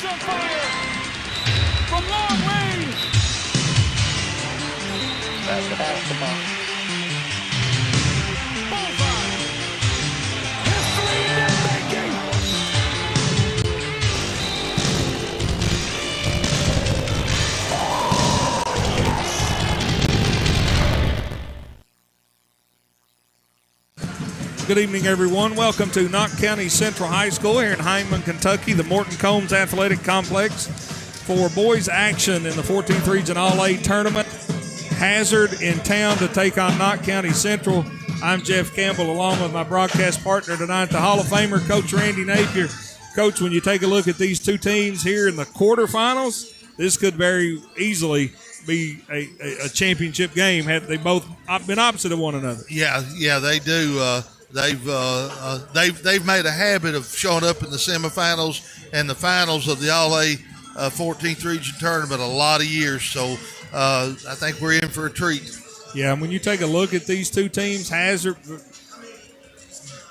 on fire. From long range. That's the basketball. Bullseye. History in the making. Good evening, everyone. Welcome to Knott County Central High School here in Hyman, Kentucky, the Morton Combs Athletic Complex for boys action in the 14th Region All-A Tournament. Hazard in town to take on Knott County Central. I'm Jeff Campbell, along with my broadcast partner tonight, the Hall of Famer, Coach Randy Napier. Coach, when you take a look at these two teams here in the quarterfinals, this could very easily be a championship game had they both been opposite of one another. Yeah, they do. They've made a habit of showing up in the semifinals and the finals of the All-A 14th Region Tournament a lot of years. So I think we're in for a treat. Yeah, and when you take a look at these two teams, Hazard,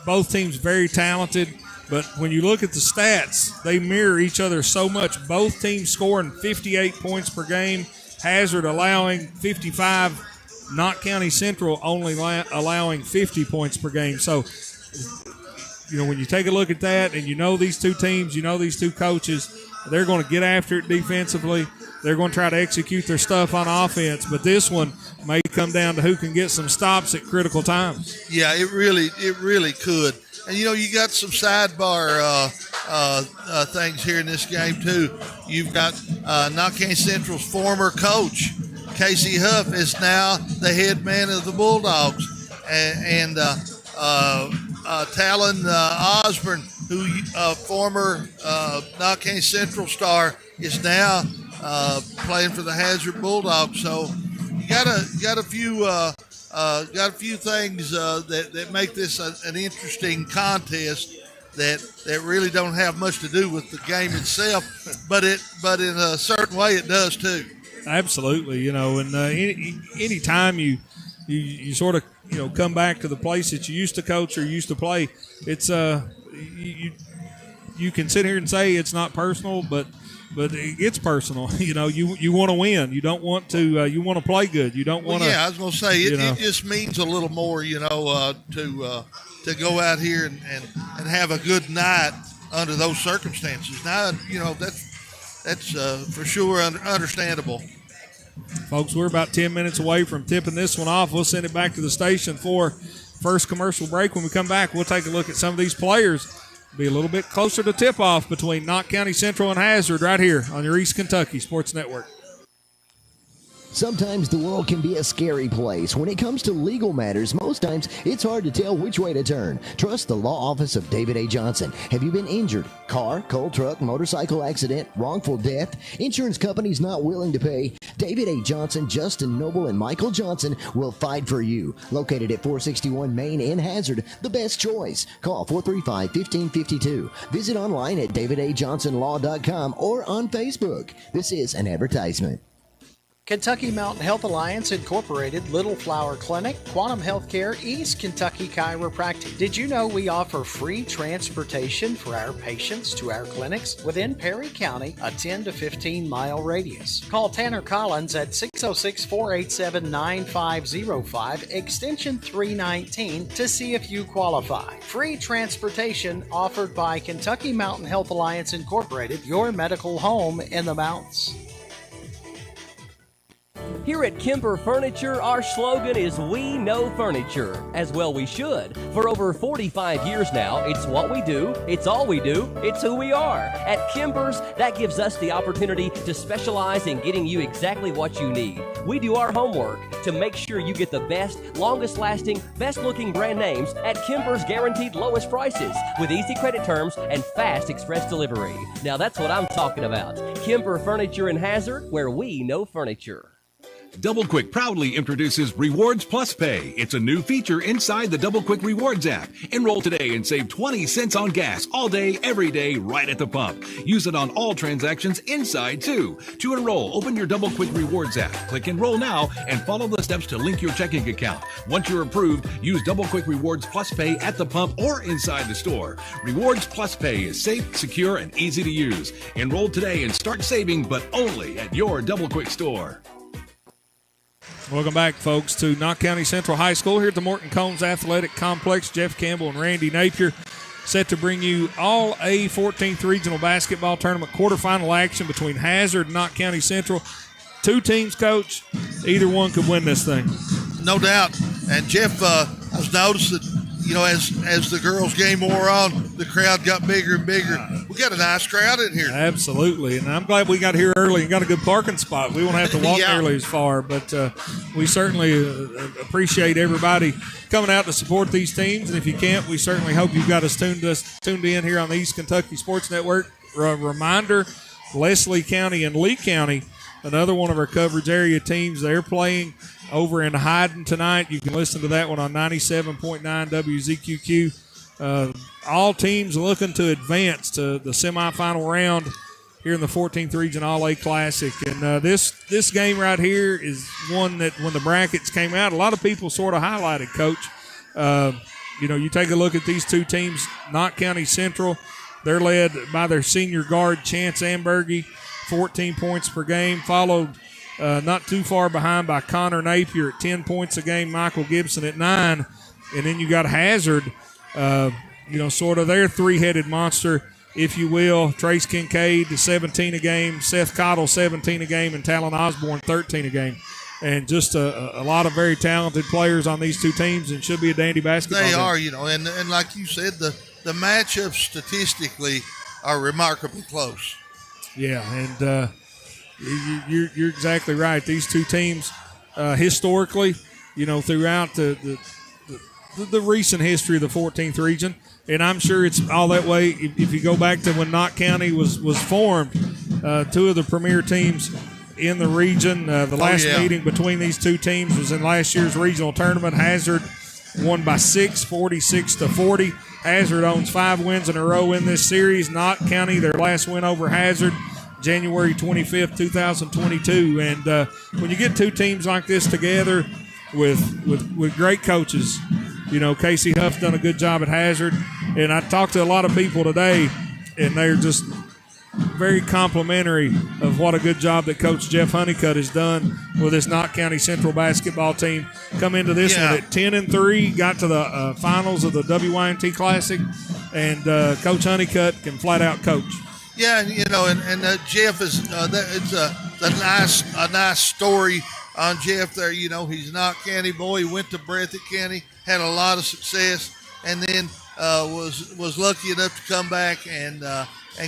both teams very talented, but when you look at the stats, they mirror each other so much. Both teams scoring 58 points per game, Hazard allowing 55. Knott County Central only allowing 50 points per game. So, when you take a look at that and these two teams, these two coaches, they're going to get after it defensively. They're going to try to execute their stuff on offense. But this one may come down to who can get some stops at critical times. Yeah, it really could. And, you got some sidebar things here in this game, too. You've got Knott County Central's former coach, Casey Huff, is now the head man of the Bulldogs, and Talon Osborne, who former Knott County Central star, is now playing for the Hazard Bulldogs. So you got a few things that make this an interesting contest that really don't have much to do with the game itself, but in a certain way it does too. Absolutely, and any time you sort of come back to the place that you used to coach or used to play, it's you can sit here and say it's not personal, but it's personal. You want to win. You don't want to. You want to play good. You don't want to. Yeah, I was going to say it just means a little more. To go out here and have a good night under those circumstances. Now that's for sure understandable. Folks, we're about 10 minutes away from tipping this one off. We'll send it back to the station for first commercial break. When we come back, we'll take a look at some of these players. Be a little bit closer to tip-off between Knott County Central and Hazard right here on your East Kentucky Sports Network. Sometimes the world can be a scary place. When it comes to legal matters, most times it's hard to tell which way to turn. Trust the law office of David A. Johnson. Have you been injured? Car, coal truck, motorcycle accident, wrongful death, insurance companies not willing to pay? David A. Johnson, Justin Noble, and Michael Johnson will fight for you. Located at 461 Main in Hazard, the best choice. Call 435-1552. Visit online at davidajohnsonlaw.com or on Facebook. This is an advertisement. Kentucky Mountain Health Alliance Incorporated, Little Flower Clinic, Quantum Healthcare, East Kentucky Chiropractic. Did you know we offer free transportation for our patients to our clinics within Perry County, a 10 to 15 mile radius? Call Tanner Collins at 606-487-9505, extension 319 to see if you qualify. Free transportation offered by Kentucky Mountain Health Alliance Incorporated, your medical home in the mountains. Here at Kemper Furniture, our slogan is "We know furniture." As well we should. For over 45 years now, it's what we do, it's all we do, it's who we are. At Kemper's, that gives us the opportunity to specialize in getting you exactly what you need. We do our homework to make sure you get the best, longest lasting, best looking brand names at Kemper's guaranteed lowest prices with easy credit terms and fast express delivery. Now that's what I'm talking about. Kemper Furniture in Hazard, where we know furniture. Double Quick proudly introduces Rewards Plus Pay. It's a new feature inside the Double Quick Rewards app. Enroll today and save 20 cents on gas all day, every day, right at the pump. Use it on all transactions inside, too. To enroll, open your Double Quick Rewards app. Click Enroll now and follow the steps to link your checking account. Once you're approved, use Double Quick Rewards Plus Pay at the pump or inside the store. Rewards Plus Pay is safe, secure, and easy to use. Enroll today and start saving, but only at your Double Quick store. Welcome back, folks, to Knott County Central High School here at the Morton Combs Athletic Complex. Jeff Campbell and Randy Napier set to bring you all A 14th Regional Basketball Tournament quarterfinal action between Hazard and Knott County Central. Two teams, Coach. Either one could win this thing. No doubt. And, Jeff, I was noticing that, as the girls' game wore on, the crowd got bigger and bigger. We got a nice crowd in here. Absolutely. And I'm glad we got here early and got a good parking spot. We won't have to walk nearly as far, but we certainly appreciate everybody coming out to support these teams. And if you can't, we certainly hope you've got us tuned in here on the East Kentucky Sports Network. Reminder, Leslie County and Lee County, another one of our coverage area teams, they're playing over in Hyden tonight. You can listen to that one on 97.9 WZQQ. All teams looking to advance to the semifinal round here in the 14th Region All-A Classic. And this game right here is one that when the brackets came out, a lot of people sort of highlighted, Coach. You take a look at these two teams, Knott County Central, they're led by their senior guard, Chance Ambergy, 14 points per game, followed not too far behind by Connor Napier at 10 points a game, Michael Gibson at 9. And then you got Hazard, sort of their three-headed monster, if you will. Trace Kincaid, 17 a game, Seth Cottle, 17 a game, and Talon Osborne, 13 a game. And just a lot of very talented players on these two teams, and should be a dandy basketball They game. are, and like you said, the matchups statistically are remarkably close. Yeah, and you're exactly right. These two teams, historically, throughout the recent history of the 14th region, and I'm sure it's all that way. If you go back to when Knott County was formed, two of the premier teams in the region. The last meeting between these two teams was in last year's regional tournament. Hazard won by 6, 46-40. Hazard owns 5 wins in a row in this series. Knott County, their last win over Hazard, January 25th, 2022. And when you get two teams like this together with great coaches, Casey Huff's done a good job at Hazard. And I talked to a lot of people today, and they're just very complimentary of what a good job that Coach Jeff Honeycutt has done with this Knott County Central basketball team. Come into this one at 10-3, got to the finals of the WYNT Classic, and Coach Honeycutt can flat out coach. Yeah, and Jeff is it's a nice story on Jeff there. He's a Knott County boy. He went to Breathitt County, had a lot of success, and then was lucky enough to come back and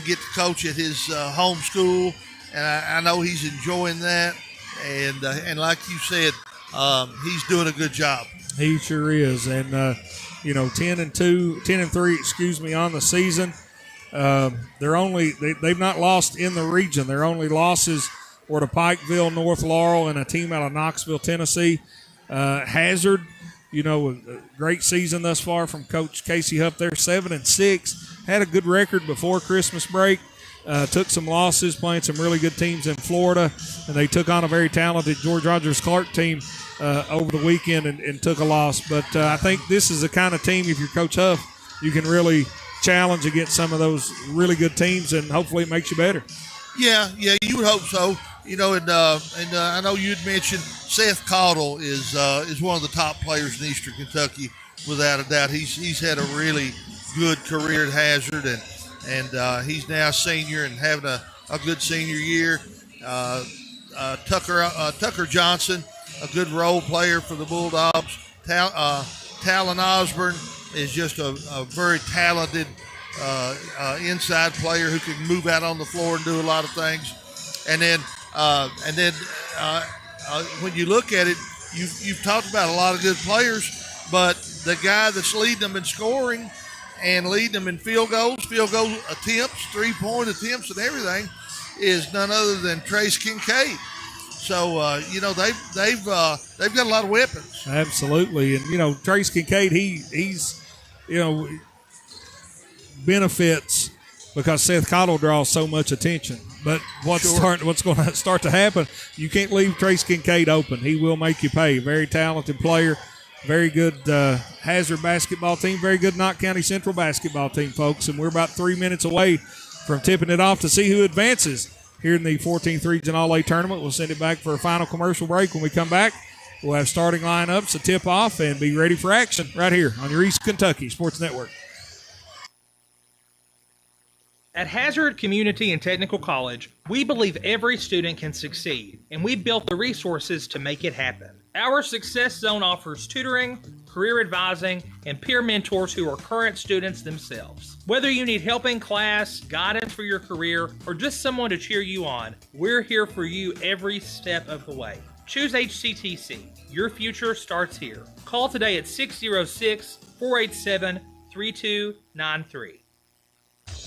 get to coach at his home school. And I know he's enjoying that. And like you said, he's doing a good job. He sure is. And 10-3, on the season. They've not lost in the region. Their only losses were to Pikeville, North Laurel, and a team out of Knoxville, Tennessee. Hazard, a great season thus far from Coach Casey Huff. They're 7-6. Had a good record before Christmas break. Took some losses, playing some really good teams in Florida, and they took on a very talented George Rogers Clark team over the weekend and took a loss. But I think this is the kind of team, if you're Coach Huff, you can really challenge against some of those really good teams, and hopefully it makes you better. Yeah, you would hope so. And I know you'd mentioned Seth Cottle is one of the top players in Eastern Kentucky, without a doubt. He's had a really good career at Hazard, and he's now a senior and having a good senior year. Tucker Johnson, a good role player for the Bulldogs. Talon Osborne is just a very talented inside player who can move out on the floor and do a lot of things. And then when you look at it, you've talked about a lot of good players, but the guy that's leading them in scoring and leading them in field goal attempts, 3-point attempts and everything is none other than Trace Kincaid. So they've got a lot of weapons. Absolutely, and Trace Kincaid, he's benefits because Seth Cottle draws so much attention. But what's going to start to happen? You can't leave Trace Kincaid open. He will make you pay. Very talented player. Very good Hazard basketball team. Very good Knott County Central basketball team, folks. And we're about 3 minutes away from tipping it off to see who advances here in the 14th Region All-A Tournament. We'll send it back for a final commercial break. When we come back, we'll have starting lineups, a tip-off, and be ready for action right here on your East Kentucky Sports Network. At Hazard Community and Technical College, we believe every student can succeed, and we've built the resources to make it happen. Our Success Zone offers tutoring, career advising, and peer mentors who are current students themselves. Whether you need help in class, guidance for your career, or just someone to cheer you on, we're here for you every step of the way. Choose HCTC. Your future starts here. Call today at 606-487-3293.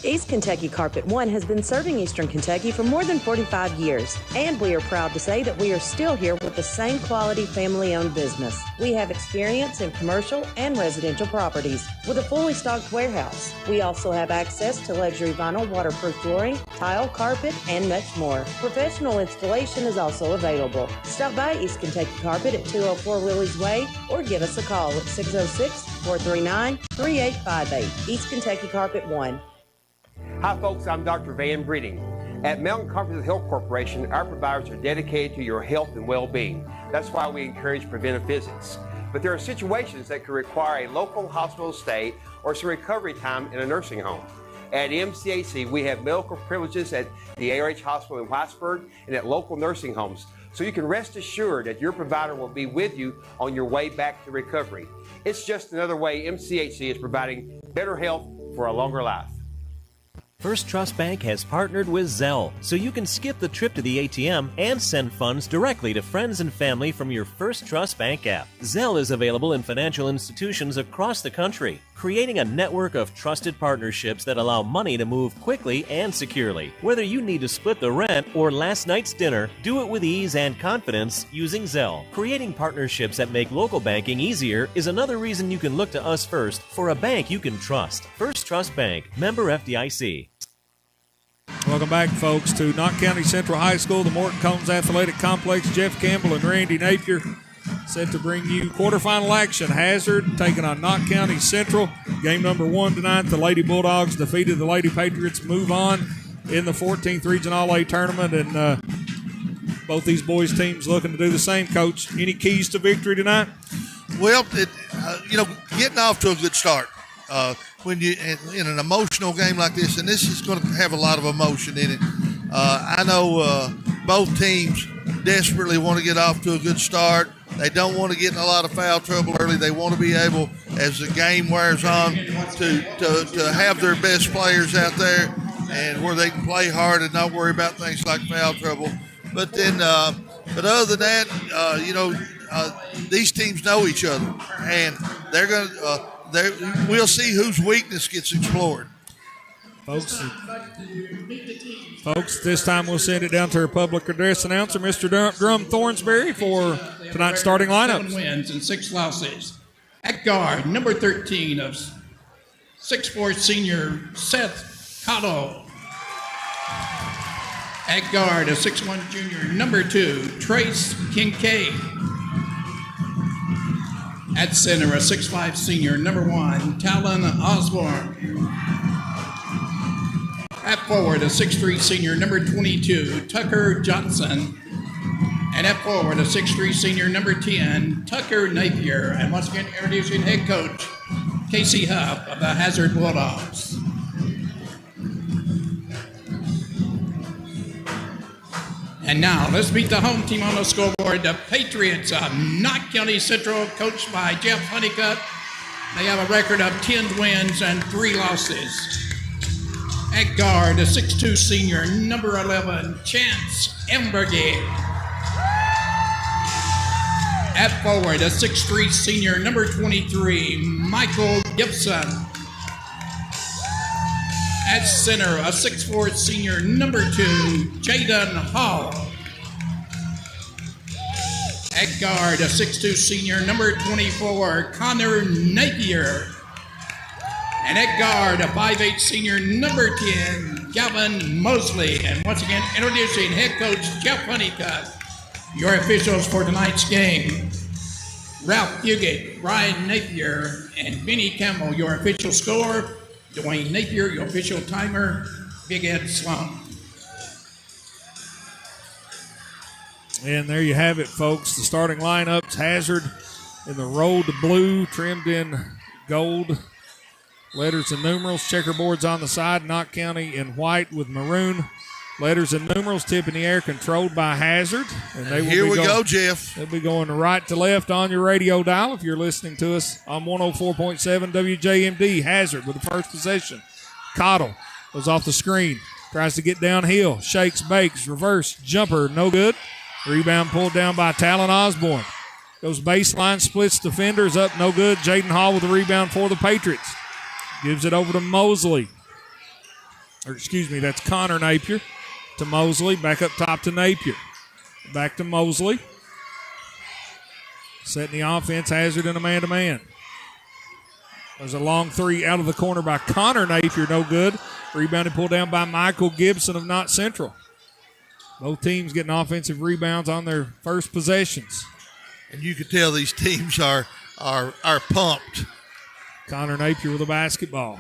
East Kentucky Carpet One has been serving Eastern Kentucky for more than 45 years, and we are proud to say that we are still here with the same quality family-owned business. We have experience in commercial and residential properties with a fully stocked warehouse. We also have access to luxury vinyl waterproof flooring, tile, carpet, and much more. Professional installation is also available. Stop by East Kentucky Carpet at 204 Willie's Way or give us a call at 606-439-3858. East Kentucky Carpet One. Hi folks, I'm Dr. Van Breeding. At Mountain Comprehensive Health Corporation, our providers are dedicated to your health and well-being. That's why we encourage preventive visits. But there are situations that could require a local hospital stay or some recovery time in a nursing home. At MCAC, we have medical privileges at the ARH Hospital in Whitesburg and at local nursing homes, so you can rest assured that your provider will be with you on your way back to recovery. It's just another way MCHC is providing better health for a longer life. First Trust Bank has partnered with Zelle, so you can skip the trip to the ATM and send funds directly to friends and family from your First Trust Bank app. Zelle is available in financial institutions across the country, creating a network of trusted partnerships that allow money to move quickly and securely. Whether you need to split the rent or last night's dinner, do it with ease and confidence using Zelle. Creating partnerships that make local banking easier is another reason you can look to us first for a bank you can trust. First Trust Bank, member FDIC. Welcome back, folks, to Knott County Central High School, the Morton Combs Athletic Complex. Jeff Campbell and Randy Napier set to bring you quarterfinal action. Hazard taking on Knott County Central. Game number 1 tonight. The Lady Bulldogs defeated the Lady Patriots, move on in the 14th Region All-A Tournament, and both these boys' teams looking to do the same. Coach, any keys to victory tonight? Well, getting off to a good start. When you in an emotional game like this, and this is going to have a lot of emotion in it. I know both teams desperately want to get off to a good start. They don't want to get in a lot of foul trouble early. They want to be able, as the game wears on, to have their best players out there and where they can play hard and not worry about things like foul trouble. But then, but other than that, these teams know each other, and they're going to. We'll see whose weakness gets explored. Folks, this time we'll send it down to our public address announcer, Mr. Drum Thornsberry, for tonight's starting lineup. 7 wins and 6 losses. At guard, number 13 of 6'4" senior Seth Cottle. At guard, a 6'1" junior, number 2, Trace Kincaid. At center, a 6'5" senior, number 1, Talon Osborne. At forward, a 6'3" senior, number 22, Tucker Johnson. And at forward, a 6'3" senior, number 10, Tucker Napier. And once again, introducing head coach, Casey Huff of the Hazard Bulldogs. And now, let's meet the home team on the scoreboard, the Patriots of Knott County Central, coached by Jeff Honeycutt. They have a record of 10 wins and 3 losses. At guard, a 6'2" senior, number 11, Chance Embergy. At forward, a 6'3" senior, number 23, Michael Gibson. At center, a 6'4" senior, number 2, Jaden Hall. At guard, a 6'2 senior, number 24, Connor Napier. And at guard, a 5'8 senior, number 10, Galvin Mosley. And once again, introducing head coach Jeff Honeycutt. Your officials for tonight's game: Ralph Fugate, Ryan Napier, and Benny Campbell. Your official score: Dwayne Napier. Your official timer: Big Ed Slump. And there you have it, folks. The starting lineups: Hazard in the road to blue, trimmed in gold letters and numerals. Checkerboards on the side. Knott County in white with maroon letters and numerals. Tip in the air, controlled by Hazard. And they will Here we go, Jeff. They'll be going right to left on your radio dial if you're listening to us on 104.7 WJMD. Hazard with the first possession. Cottle goes off the screen. Tries to get downhill. Shakes, bakes, reverse, jumper, no good. Rebound pulled down by Talon Osborne. Goes baseline, splits defenders, up, no good. Jaden Hall with the rebound for the Patriots. Gives it over to Mosley. That's Connor Napier to Mosley. Back up top to Napier. Back to Mosley. Setting the offense, Hazard in a man-to-man. There's a long three out of the corner by Connor Napier, no good. Rebounded pulled down by Michael Gibson of Knott Central. Both teams getting offensive rebounds on their first possessions. And you can tell these teams are pumped. Connor Napier with a basketball.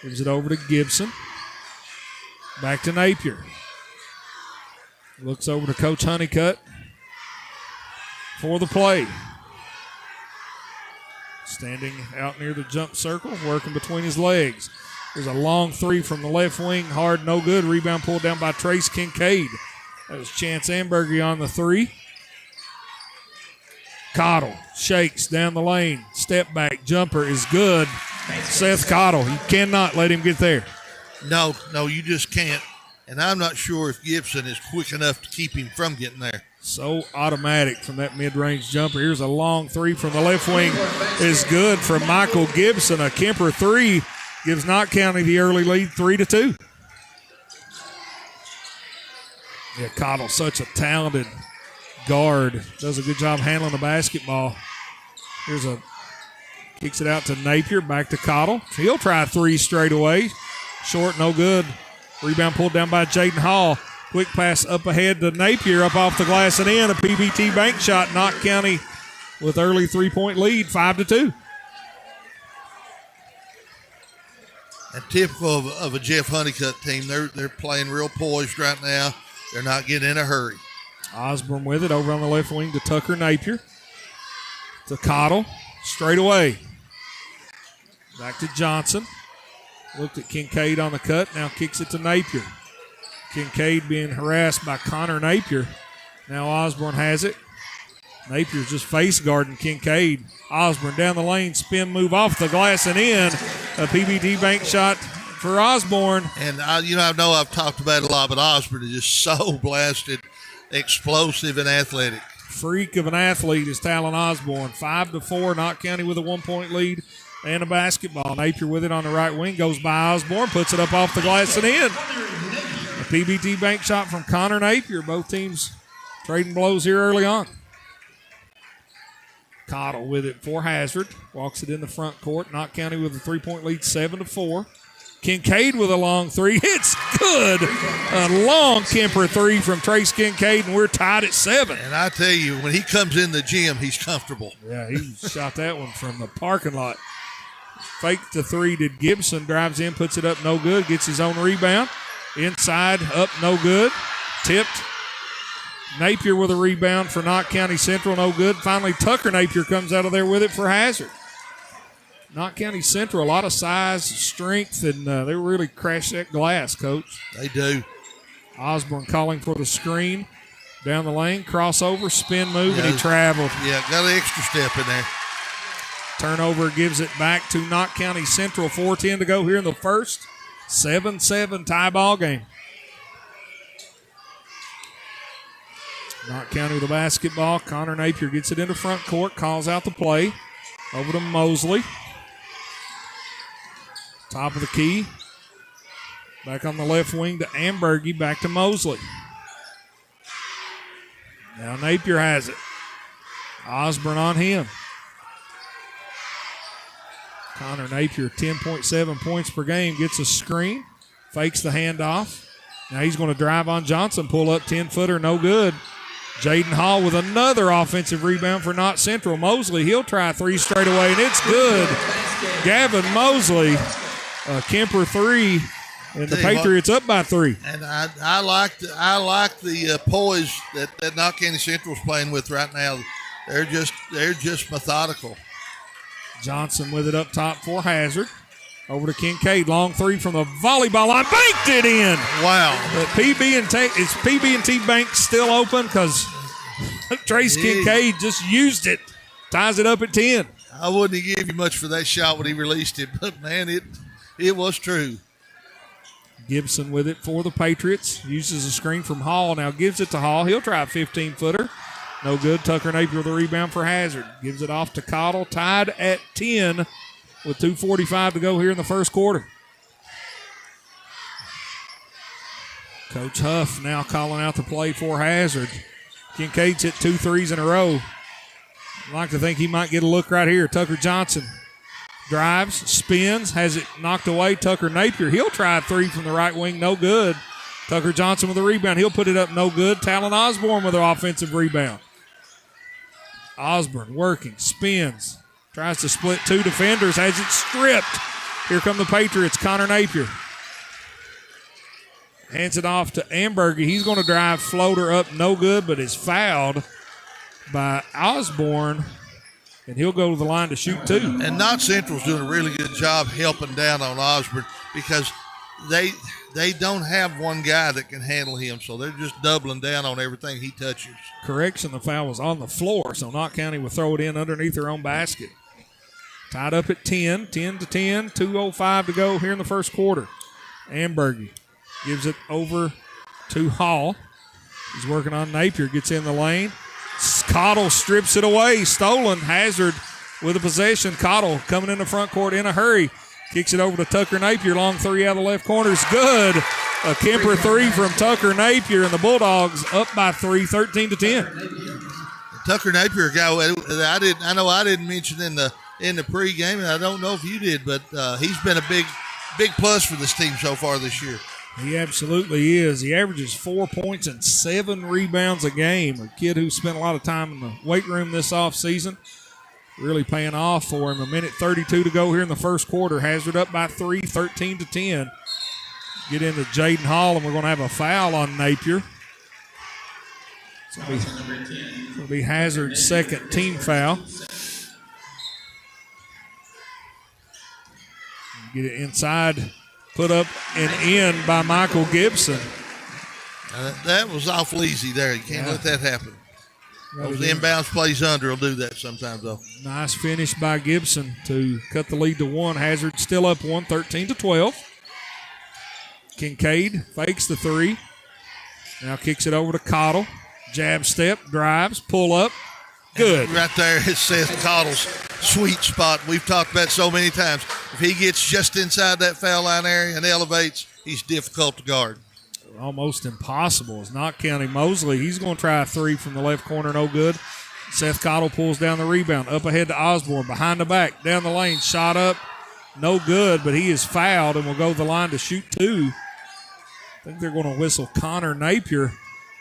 Gives it over to Gibson. Back to Napier. Looks over to Coach Honeycutt for the play. Standing out near the jump circle, working between his legs. There's a long three from the left wing, hard, no good. Rebound pulled down by Trace Kincaid. That was Chance Ambergy on the three. Cottle shakes down the lane. Step back jumper is good. Seth Cottle, you cannot let him get there. No, you just can't. And I'm not sure if Gibson is quick enough to keep him from getting there. So automatic from that mid-range jumper. Here's a long three from the left wing. Is good from Michael Gibson. A Kemper three gives Knott County the early lead, 3-2. Yeah, Cottle, such a talented guard. Does a good job handling the basketball. Kicks it out to Napier, back to Cottle. He'll try three straight away. Short, no good. Rebound pulled down by Jaden Hall. Quick pass up ahead to Napier, up off the glass and in. A PBT bank shot. Knott County with early 3-point lead, 5-2. And typical of a Jeff Honeycutt team, they're playing real poised right now. They're not getting in a hurry. Osborne with it over on the left wing to Tucker Napier. To Cottle. Straight away. Back to Johnson. Looked at Kincaid on the cut. Now kicks it to Napier. Kincaid being harassed by Connor Napier. Now Osborne has it. Napier's just face guarding Kincaid. Osborne down the lane. Spin move off the glass and in. A PBT bank shot for Osborne. And I know I've talked about it a lot, but Osborne is just so blasted, explosive, and athletic. Freak of an athlete is Talon Osborne. 5-4. Knott County with a 1-point lead and a basketball. Napier with it on the right wing. Goes by Osborne. Puts it up off the glass and in. A PBT bank shot from Connor Napier. Both teams trading blows here early on. Cottle with it for Hazard. Walks it in the front court. Knott County with a 3-point lead, 7-4. Kincaid with a long three. It's good. A long Kemper three from Trace Kincaid, and we're tied at 7. And I tell you, when he comes in the gym, he's comfortable. Yeah, he shot that one from the parking lot. Fake the three to Gibson. Drives in, puts it up, no good. Gets his own rebound. Inside, up, no good. Tipped. Napier with a rebound for Knott County Central, no good. Finally, Tucker Napier comes out of there with it for Hazard. Knott County Central, a lot of size, strength, and they really crash that glass, Coach. They do. Osborne calling for the screen. Down the lane, crossover, spin move, and he traveled. Yeah, got an extra step in there. Turnover gives it back to Knott County Central. 4:10 to go here in the first. 7-7 tie ball game. Knott County with the basketball. Connor Napier gets it into front court, calls out the play. Over to Mosley. Top of the key. Back on the left wing to Ambergy. Back to Mosley. Now Napier has it. Osborne on him. Connor Napier, 10.7 points per game, gets a screen, fakes the handoff. Now he's going to drive on Johnson, pull up 10-footer, no good. Jaden Hall with another offensive rebound for Knott Central. Mosley, he'll try three straight away, and it's good. Gavin Mosley, Kemper three, and the Patriots up by 3. And I like the poise that Knott County Central's playing with right now. They're just methodical. Johnson with it up top for Hazard. Over to Kincaid, long three from the volleyball line, banked it in. Wow! But PB&T Bank still open because Trace Kincaid just used it, ties it up at 10. I wouldn't have given you much for that shot when he released it, but man, it was true. Gibson with it for the Patriots, uses a screen from Hall. Now gives it to Hall. He'll try a 15-footer. No good. Tucker Napier with the rebound for Hazard. Gives it off to Cottle, tied at 10. With 2:45 to go here in the first quarter. Coach Huff now calling out the play for Hazard. Kincaid's hit 2 threes in a row. I'd like to think he might get a look right here. Tucker Johnson drives, spins, has it knocked away. Tucker Napier, he'll try a three from the right wing, no good. Tucker Johnson with a rebound, he'll put it up, no good. Talon Osborne with an offensive rebound. Osborne working, spins. Tries to split 2 defenders, has it stripped. Here come the Patriots, Connor Napier. Hands it off to Amberger. He's going to drive floater up, no good, but is fouled by Osborne, and he'll go to the line to shoot 2. And Knott Central's doing a really good job helping down on Osborne because they don't have one guy that can handle him, so they're just doubling down on everything he touches. Correction, the foul was on the floor, so Knott County will throw it in underneath their own basket. Tied up at 10 to 10, 2:05 to go here in the first quarter. Amberger gives it over to Hall. He's working on Napier, gets in the lane. Cottle strips it away, stolen. Hazard with a possession. Cottle coming in the front court in a hurry. Kicks it over to Tucker Napier, long three out of the left corner is good. A Kemper three from Tucker Napier, and the Bulldogs up by 3, 13 to 10. Tucker Napier, a guy I know I didn't mention in the pregame, and I don't know if you did, but he's been a big plus for this team so far this year. He absolutely is. He averages 4 points and 7 rebounds a game. A kid who spent a lot of time in the weight room this offseason. Really paying off for him. 1:32 to go here in the first quarter. Hazard up by 3, 13 to 10. Get into Jaden Hall, and we're going to have a foul on Napier. It's going to be Hazard's second team foul. Get it inside, put up and in by Michael Gibson. That was awful easy there. You can't let that happen. Those inbounds plays under will do that sometimes, though. Nice finish by Gibson to cut the lead to 1. Hazard still up 1, 13 to 12. Kincaid fakes the 3. Now kicks it over to Cottle. Jab step, drives, pull up. Good. And right there is Seth Cottle's sweet spot. We've talked about so many times. If he gets just inside that foul line area and elevates, he's difficult to guard. Almost impossible. It's Knott County. Mosley, he's going to try a 3 from the left corner, no good. Seth Cottle pulls down the rebound. Up ahead to Osborne, behind the back, down the lane, shot up, no good, but he is fouled and will go to the line to shoot 2. I think they're going to whistle Connor Napier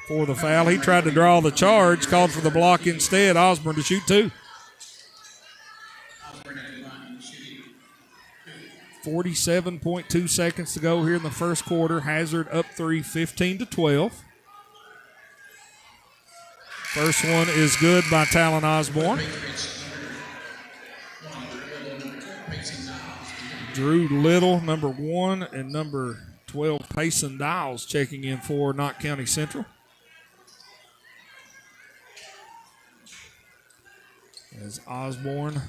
for the foul. He tried to draw the charge, called for the block instead. Osborne to shoot 2. 47.2 seconds to go here in the first quarter. Hazard up 3, 15 to 12. First one is good by Talon Osborne. Drew Little, number 1, and number 12, Payson Dials, checking in for Knott County Central. As Osborne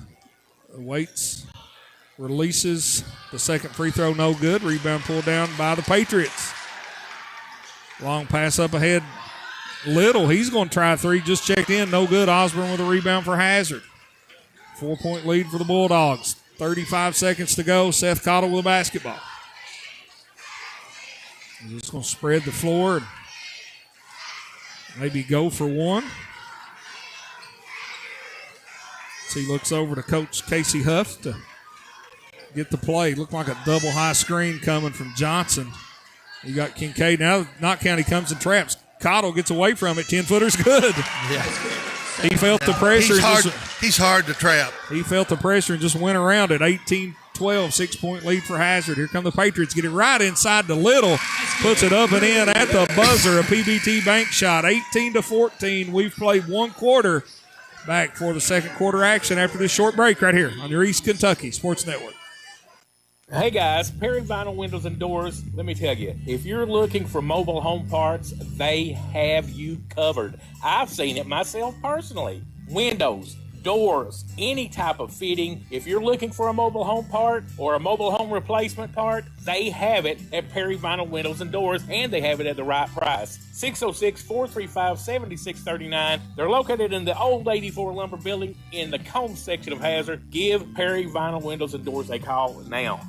waits, releases the second free throw, no good. Rebound pulled down by the Patriots. Long pass up ahead. Little, he's going to try a 3, just checked in, no good. Osborne with a rebound for Hazard. 4-point lead for the Bulldogs. 35 seconds to go. Seth Cottle with a basketball. He's just going to spread the floor and maybe go for one. He looks over to Coach Casey Huff to get the play. Looked like a double high screen coming from Johnson. You got Kincaid. Now Knott County comes and traps. Cottle gets away from it. 10-footer's good. Yeah. He felt the pressure. He's hard to trap. He felt the pressure and just went around it. 18-12, 6-point lead for Hazard. Here come the Patriots. Get it right inside to Little. Puts it up and in at the buzzer. A PBT bank shot. 18-14. We've played one quarter. Back for the second quarter action after this short break right here on your East Kentucky Sports Network. Hey guys, Perry Vinyl Windows and Doors, let me tell you, if you're looking for mobile home parts, they have you covered. I've seen it myself personally. Windows, doors, any type of fitting. If you're looking for a mobile home part or a mobile home replacement part, they have it at Perry Vinyl Windows and Doors, and they have it at the right price. 606-435-7639. They're located in the old 84 Lumber Building in the Combs section of Hazard. Give Perry Vinyl Windows and Doors a call now.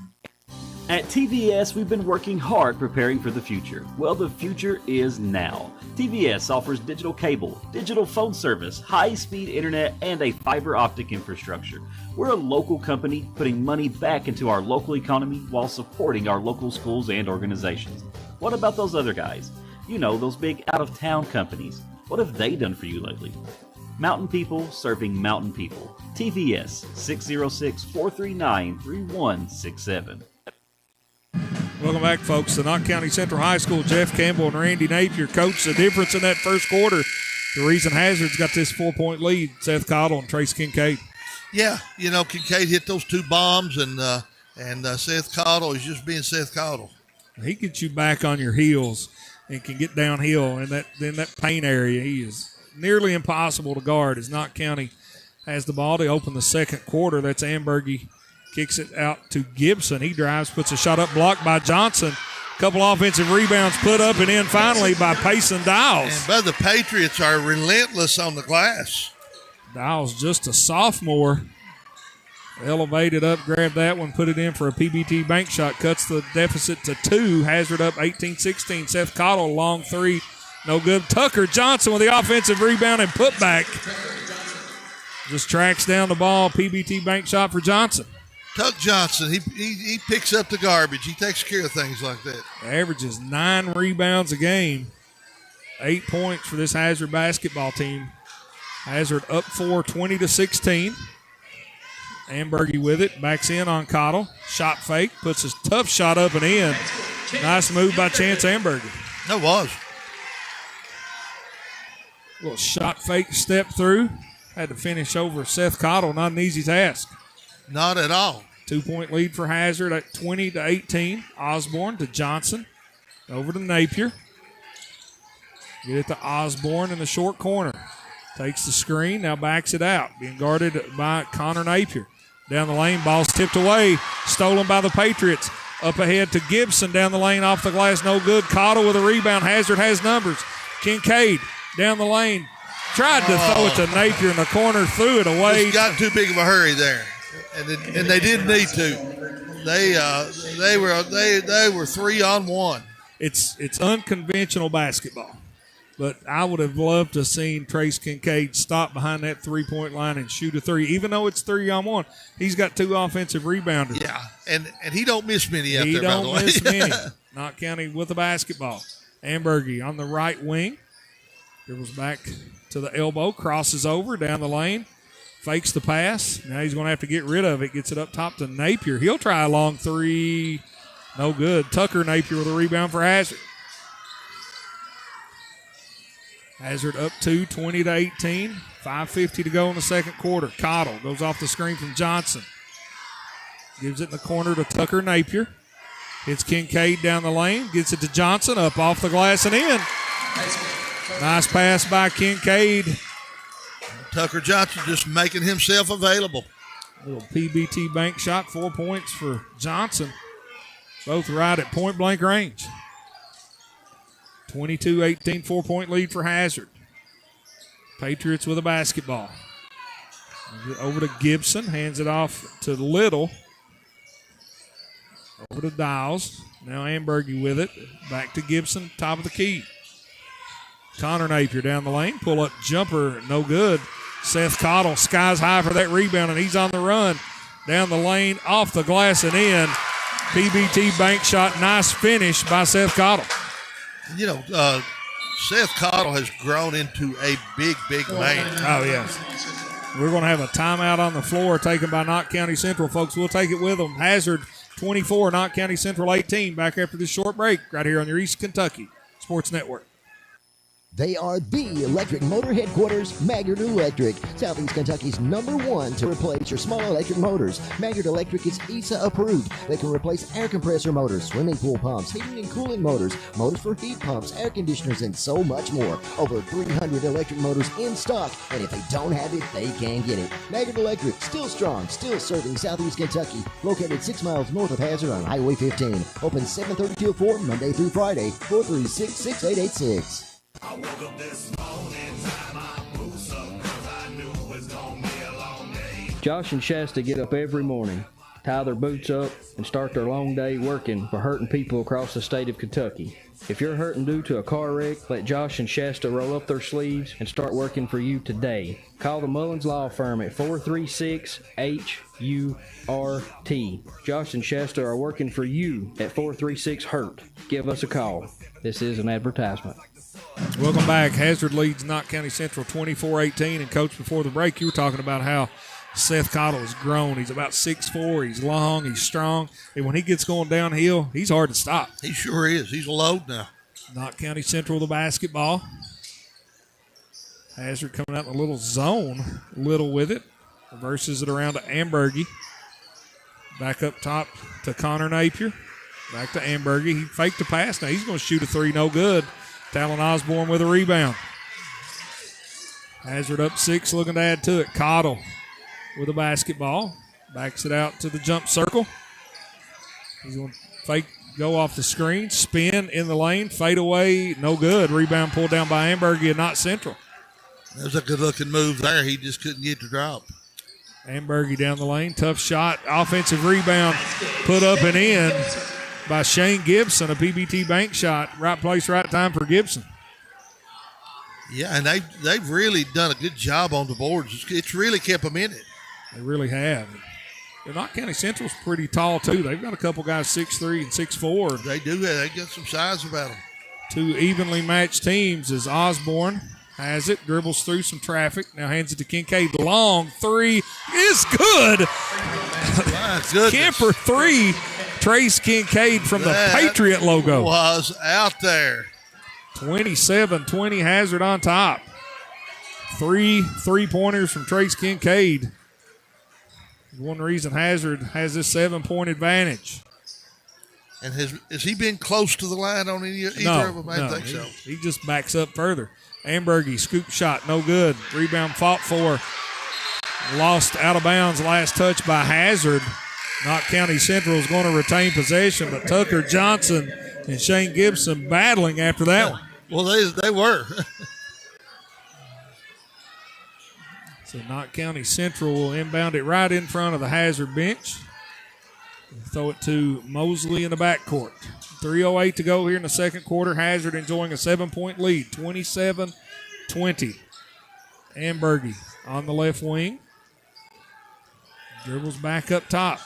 At TVS, we've been working hard preparing for the future. Well, the future is now. TVS offers digital cable, digital phone service, high-speed internet, and a fiber optic infrastructure. We're a local company putting money back into our local economy while supporting our local schools and organizations. What about those other guys? You know, those big out-of-town companies. What have they done for you lately? Mountain people serving mountain people. TVS, 606-439-3167. Welcome back, folks. The Knott County Central High School, Jeff Campbell and Randy Napier coach. The difference in that first quarter, the reason Hazard's got this 4-point lead, Seth Cottle and Trace Kincaid. Yeah, Kincaid hit those two bombs, and Seth Cottle is just being Seth Cottle. He gets you back on your heels and can get downhill in that paint area. He is nearly impossible to guard as Knott County has the ball to open the second quarter. That's Ambergy. Kicks it out to Gibson. He drives, puts a shot up, blocked by Johnson. Couple offensive rebounds put up and in finally by Payson Dials. But the Patriots are relentless on the glass. Dials just a sophomore. Elevated up, grabbed that one, put it in for a PBT bank shot. Cuts the deficit to 2. Hazard up 18-16. Seth Cottle, long three. No good. Tucker Johnson with the offensive rebound and putback. Just tracks down the ball. PBT bank shot for Johnson. Tuck Johnson, he picks up the garbage. He takes care of things like that. Averages 9 rebounds a game. 8 points for this Hazard basketball team. Hazard up 4, 20-16. Ambergy with it. Backs in on Cottle. Shot fake. Puts his tough shot up and in. Nice move by Chance Ambergy. That was. Little shot fake step through. Had to finish over Seth Cottle. Not an easy task. Not at all. 2-point lead for Hazard at 20-18. Osborne to Johnson. Over to Napier. Get it to Osborne in the short corner. Takes the screen, now backs it out. Being guarded by Connor Napier. Down the lane, ball's tipped away. Stolen by the Patriots. Up ahead to Gibson. Down the lane, off the glass, no good. Cottle with a rebound. Hazard has numbers. Kincaid down the lane. Tried to throw it to Napier in the corner. Threw it away. Just got too big of a hurry there. And they didn't need to. They were 3-on-1. It's unconventional basketball, but I would have loved to have seen Trace Kincaid stop behind that 3-point line and shoot a three, even though it's 3-on-1. He's got 2 offensive rebounders. Yeah, and he don't miss many out there. By the way. He don't miss many. Knott County with the basketball. Ambergy on the right wing. Dribbles back to the elbow, crosses over down the lane. Fakes the pass. Now he's going to have to get rid of it. Gets it up top to Napier. He'll try a long three. No good. Tucker Napier with a rebound for Hazard. Hazard up 2, 20-18. 5:50 to go in the second quarter. Cottle goes off the screen from Johnson. Gives it in the corner to Tucker Napier. Hits Kincaid down the lane. Gets it to Johnson. Up off the glass and in. Nice pass by Kincaid. Tucker Johnson just making himself available. Little PBT bank shot, 4 points for Johnson. Both right at point-blank range. 22-18, 4-point lead for Hazard. Patriots with a basketball. Over to Gibson, hands it off to Little. Over to Dials. Now Ambergy with it. Back to Gibson, top of the key. Connor Napier down the lane. Pull-up jumper, no good. Seth Cottle skies high for that rebound, and he's on the run. Down the lane, off the glass and in. PBT bank shot, nice finish by Seth Cottle. You know, Seth Cottle has grown into a big man. Oh, yes. We're going to have a timeout on the floor taken by Knott County Central, folks. We'll take it with them. Hazard 24, Knott County Central 18. Back after this short break right here on your East Kentucky Sports Network. They are the electric motor headquarters, Maggard Electric, Southeast Kentucky's #1 to replace your small electric motors. Maggard Electric is ESA approved. They can replace air compressor motors, swimming pool pumps, heating and cooling motors, motors for heat pumps, air conditioners, and so much more. Over 300 electric motors in stock, and if they don't have it, they can get it. Maggard Electric, still strong, still serving Southeast Kentucky. Located 6 miles north of Hazard on Highway 15. Open 7:30 till 4, Monday through Friday, 436-6886. I woke up this morning, time my boots up, 'cause I knew it was gonna be a long day. Josh and Shasta get up every morning, tie their boots up, and start their long day working for hurting people across the state of Kentucky. If you're hurting due to a car wreck, let Josh and Shasta roll up their sleeves and start working for you today. Call the Mullins Law Firm at 436-HURT. Josh and Shasta are working for you at 436-HURT. Give us a call. This is an advertisement. Welcome back. Hazard leads Knott County Central 24-18. And, Coach, before the break, you were talking about how Seth Cottle has grown. He's about 6'4". He's long. He's strong. And when he gets going downhill, he's hard to stop. He sure is. He's a load now. Knott County Central the basketball. Hazard coming out in a little zone, little with it. Reverses it around to Ambergy. Back up top to Connor Napier. Back to Ambergy. He faked the pass. Now he's going to shoot a three. No good. Talon Osborne with a rebound. Hazard up 6, looking to add to it. Cottle with a basketball. Backs it out to the jump circle. He's going to fake, go off the screen, spin in the lane, fade away, no good. Rebound pulled down by Ambergy and Knott Central. That was a good-looking move there. He just couldn't get the drop. Ambergy down the lane, tough shot, offensive rebound, put up and in by Shane Gibson, a PBT bank shot. Right place, right time for Gibson. Yeah, and they've really done a good job on the boards. It's really kept them in it. They really have. Knott County Central's pretty tall, too. They've got a couple guys 6'3" and 6'4". They do. They got some size about them. Two evenly matched teams as Osborne has it, dribbles through some traffic, now hands it to Kincaid. Long three is good. My goodness. Kemper three. Trace Kincaid from the Patriot logo. Was out there. 27-20 Hazard on top. 3 3-pointers from Trace Kincaid. One reason Hazard has this 7-point advantage. And has he been close to the line on either of them? I don't think so. He just backs up further. Ambergy, scoop shot, no good. Rebound fought for. Lost out of bounds, last touch by Hazard. Knott County Central is going to retain possession, but Tucker Johnson and Shane Gibson battling after that one. Well, they were. So Knott County Central will inbound it right in front of the Hazard bench. Throw it to Mosley in the backcourt. 3:08 to go here in the second quarter. Hazard enjoying a 7-point lead, 27-20. Ambergy on the left wing. Dribbles back up top.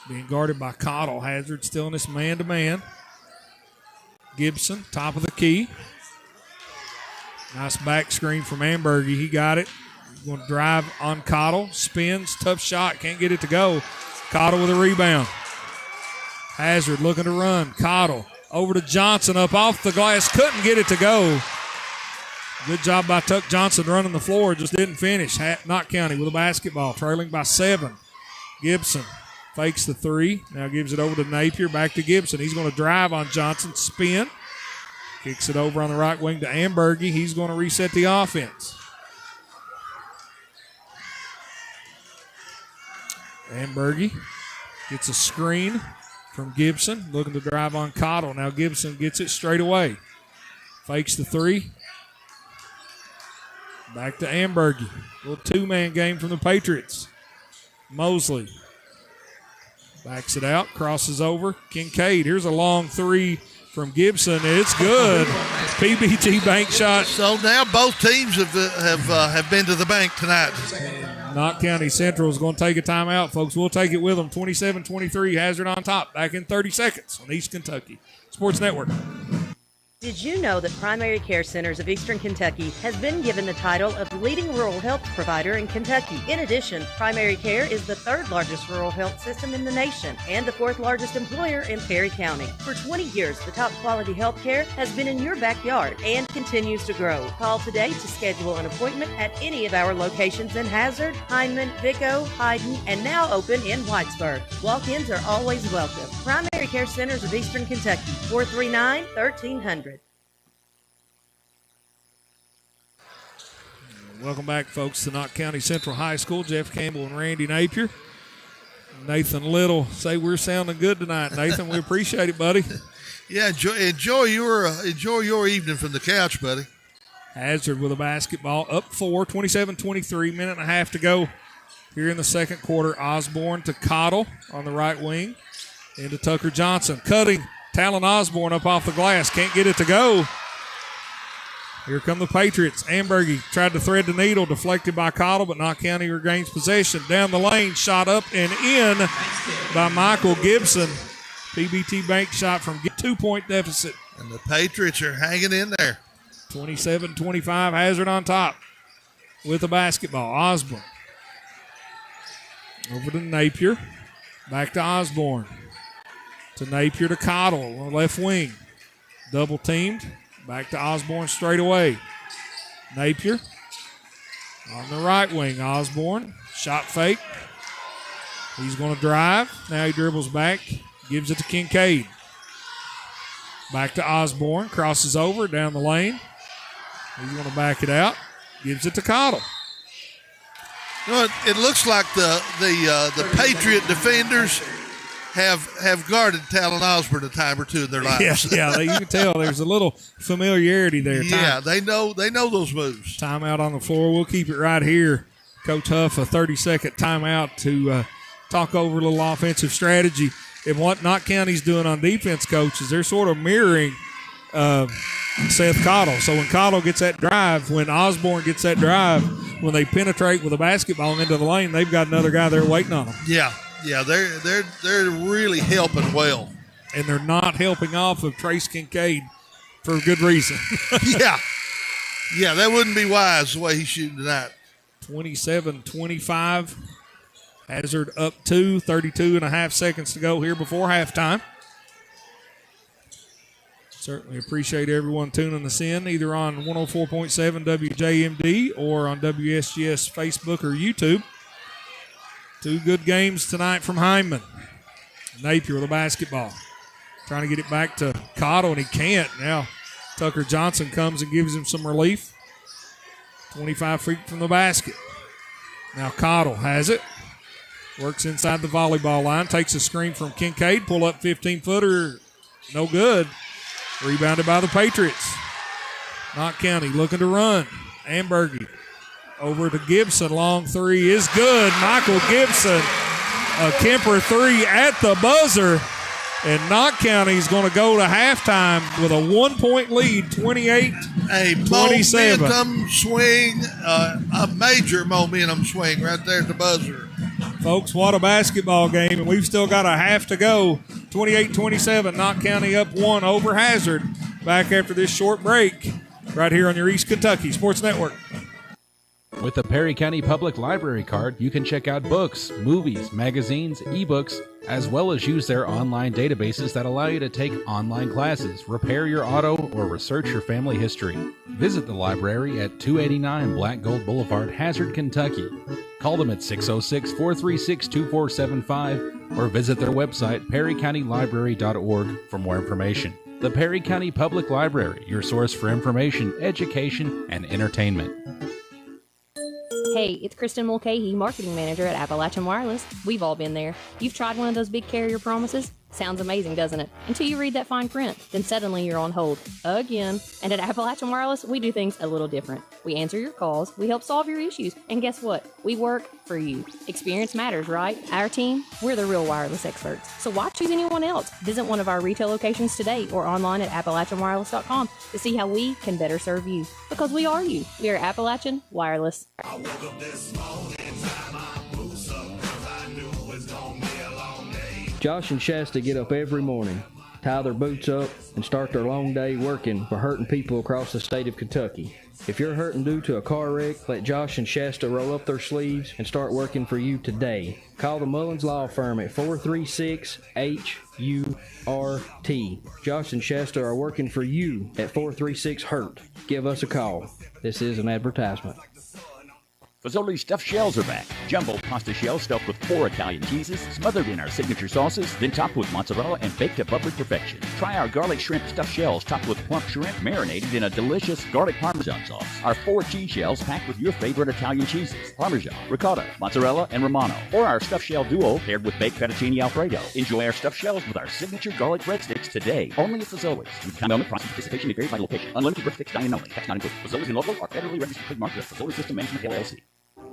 Being guarded by Cottle. Hazard still in this man-to-man. Gibson, top of the key. Nice back screen from Ambergy. He got it. He's going to drive on Cottle. Spins, tough shot, can't get it to go. Cottle with a rebound. Hazard looking to run. Cottle over to Johnson, up off the glass. Couldn't get it to go. Good job by Tuck Johnson running the floor. Just didn't finish. Knott County with a basketball, trailing by 7. Gibson fakes the three. Now gives it over to Napier. Back to Gibson. He's going to drive on Johnson. Spin. Kicks it over on the right wing to Ambergy. He's going to reset the offense. Ambergy gets a screen from Gibson. Looking to drive on Cottle. Now Gibson gets it straight away. Fakes the three. Back to Ambergy. Little two-man game from the Patriots. Mosley backs it out, crosses over. Kincaid, here's a long three from Gibson. It's good. PBT bank shot. So now both teams have been to the bank tonight. Knott County Central is going to take a timeout, folks. We'll take it with them. 27-23, Hazard on top. Back in 30 seconds on East Kentucky Sports Network. Did you know that Primary Care Centers of Eastern Kentucky has been given the title of leading rural health provider in Kentucky? In addition, Primary Care is the third largest rural health system in the nation and the fourth largest employer in Perry County. For 20 years, the top quality health care has been in your backyard and continues to grow. Call today to schedule an appointment at any of our locations in Hazard, Hindman, Vico, Hyden, and now open in Whitesburg. Walk-ins are always welcome. Primary Care Centers of Eastern Kentucky, 439-1300. Welcome back, folks, to Knott County Central High School. Jeff Campbell and Randy Napier. Nathan Little say we're sounding good tonight. Nathan, we appreciate it, buddy. Yeah, enjoy your evening from the couch, buddy. Hazard with a basketball, up 4, 27-23, minute and a half to go here in the second quarter. Osborne to Cottle on the right wing, into Tucker Johnson. Cutting, Talon Osborne up off the glass, can't get it to go. Here come the Patriots. Ambergy tried to thread the needle, deflected by Cottle, but Knott County regains possession. Down the lane, shot up and in by Michael Gibson. PBT bank shot from 2-point deficit. And the Patriots are hanging in there. 27-25, Hazard on top with the basketball. Osborne over to Napier. Back to Osborne. To Napier to Cottle, left wing. Double teamed. Back to Osborne straight away. Napier on the right wing. Osborne, shot fake. He's going to drive. Now he dribbles back, gives it to Kincaid. Back to Osborne, crosses over down the lane. He's going to back it out, gives it to Cottle. You know, it looks like the Patriot defenders have guarded Talon Osborne a time or two in their lives. Yeah, you can tell there's a little familiarity there. Yeah, they know those moves. Timeout on the floor. We'll keep it right here. Coach Huff, a 30-second timeout to talk over a little offensive strategy. And what Knott County's doing on defense, Coach, is they're sort of mirroring Seth Cottle. So when Cottle gets that drive, when Osborne gets that drive, when they penetrate with a basketball into the lane, they've got another guy there waiting on them. Yeah, they're really helping well. And they're not helping off of Trace Kincaid for a good reason. Yeah, that wouldn't be wise the way he's shooting tonight. 27-25. Hazard up 2, 32 and a half seconds to go here before halftime. Certainly appreciate everyone tuning us in, either on 104.7 WJMD or on WSGS Facebook or YouTube. Two good games tonight from Hyndman. Napier with a basketball. Trying to get it back to Cottle, and he can't. Now Tucker Johnson comes and gives him some relief. 25 feet from the basket. Now Cottle has it. Works inside the volleyball line. Takes a screen from Kincaid. Pull up 15-footer. No good. Rebounded by the Patriots. Knott County looking to run. Ambergy. Over to Gibson, long three is good. Michael Gibson, a Kemper three at the buzzer. And Knott County's going to go to halftime with a 1-point lead, 28-27. A momentum swing, a major momentum swing right there at the buzzer. Folks, what a basketball game, and we've still got a half to go. 28-27, Knott County up 1 over Hazard. Back after this short break right here on your East Kentucky Sports Network. With the Perry County Public Library card, you can check out books, movies, magazines, ebooks, as well as use their online databases that allow you to take online classes, repair your auto, or research your family history. Visit the library at 289 Black Gold Boulevard, Hazard, Kentucky. Call them at 606-436-2475 or visit their website, perrycountylibrary.org, for more information. The Perry County Public Library, your source for information, education, and entertainment. Hey, it's Kristen Mulcahy, Marketing Manager at Appalachian Wireless. We've all been there. You've tried one of those big carrier promises? Sounds amazing, doesn't it? Until you read that fine print. Then suddenly you're on hold again. And at Appalachian Wireless, we do things a little different. We answer your calls, we help solve your issues, and guess what? We work for you. Experience matters, right? Our team, we're the real wireless experts. So why choose anyone else? Visit one of our retail locations today or online at AppalachianWireless.com to see how we can better serve you. Because we are you. We are Appalachian Wireless. I woke up this morning, time my boots up, 'cause I knew it was gonna be a long day. Josh and Shasta get up every morning, tie their boots up, and start their long day working for hurting people across the state of Kentucky. If you're hurting due to a car wreck, let Josh and Shasta roll up their sleeves and start working for you today. Call the Mullins Law Firm at 436-HURT. Josh and Shasta are working for you at 436-HURT. Give us a call. This is an advertisement. Fazoli's stuffed shells are back. Jumbo pasta shells stuffed with 4 Italian cheeses, smothered in our signature sauces, then topped with mozzarella and baked to buttery perfection. Try our garlic shrimp stuffed shells topped with plump shrimp marinated in a delicious garlic parmesan sauce. Our 4 cheese shells packed with your favorite Italian cheeses, Parmesan, ricotta, mozzarella, and Romano. Or our stuffed shell duo paired with baked fettuccine Alfredo. Enjoy our stuffed shells with our signature garlic breadsticks today, only at Fazoli's. With time only, price and participation may vary by location. Unlimited breadsticks, dining only. Tax not included. Fazoli's and local are federally registered trademark with Fazoli's System Management LLC.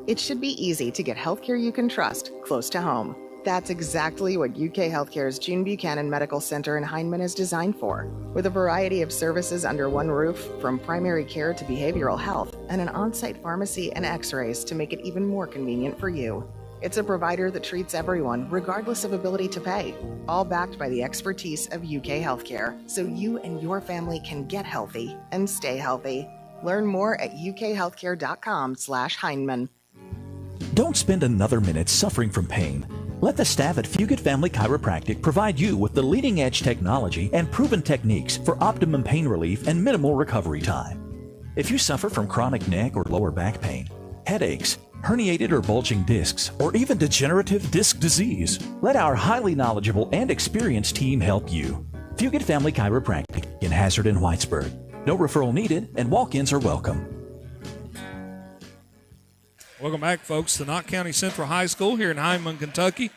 It should be easy to get healthcare you can trust close to home. That's exactly what UK Healthcare's Jean Buchanan Medical Center in Hindman is designed for. With a variety of services under one roof, from primary care to behavioral health, and an on-site pharmacy and x-rays to make it even more convenient for you. It's a provider that treats everyone, regardless of ability to pay, all backed by the expertise of UK Healthcare, so you and your family can get healthy and stay healthy. Learn more at ukhealthcare.com/Hindman. Don't spend another minute suffering from pain. Let the staff at Fugit Family Chiropractic provide you with the leading-edge technology and proven techniques for optimum pain relief and minimal recovery time. If you suffer from chronic neck or lower back pain, headaches, herniated or bulging discs, or even degenerative disc disease, let our highly knowledgeable and experienced team help you. Fugit Family Chiropractic in Hazard and Whitesburg. No referral needed, and walk-ins are welcome. Welcome back, folks, to Knott County Central High School here in Hindman, Kentucky.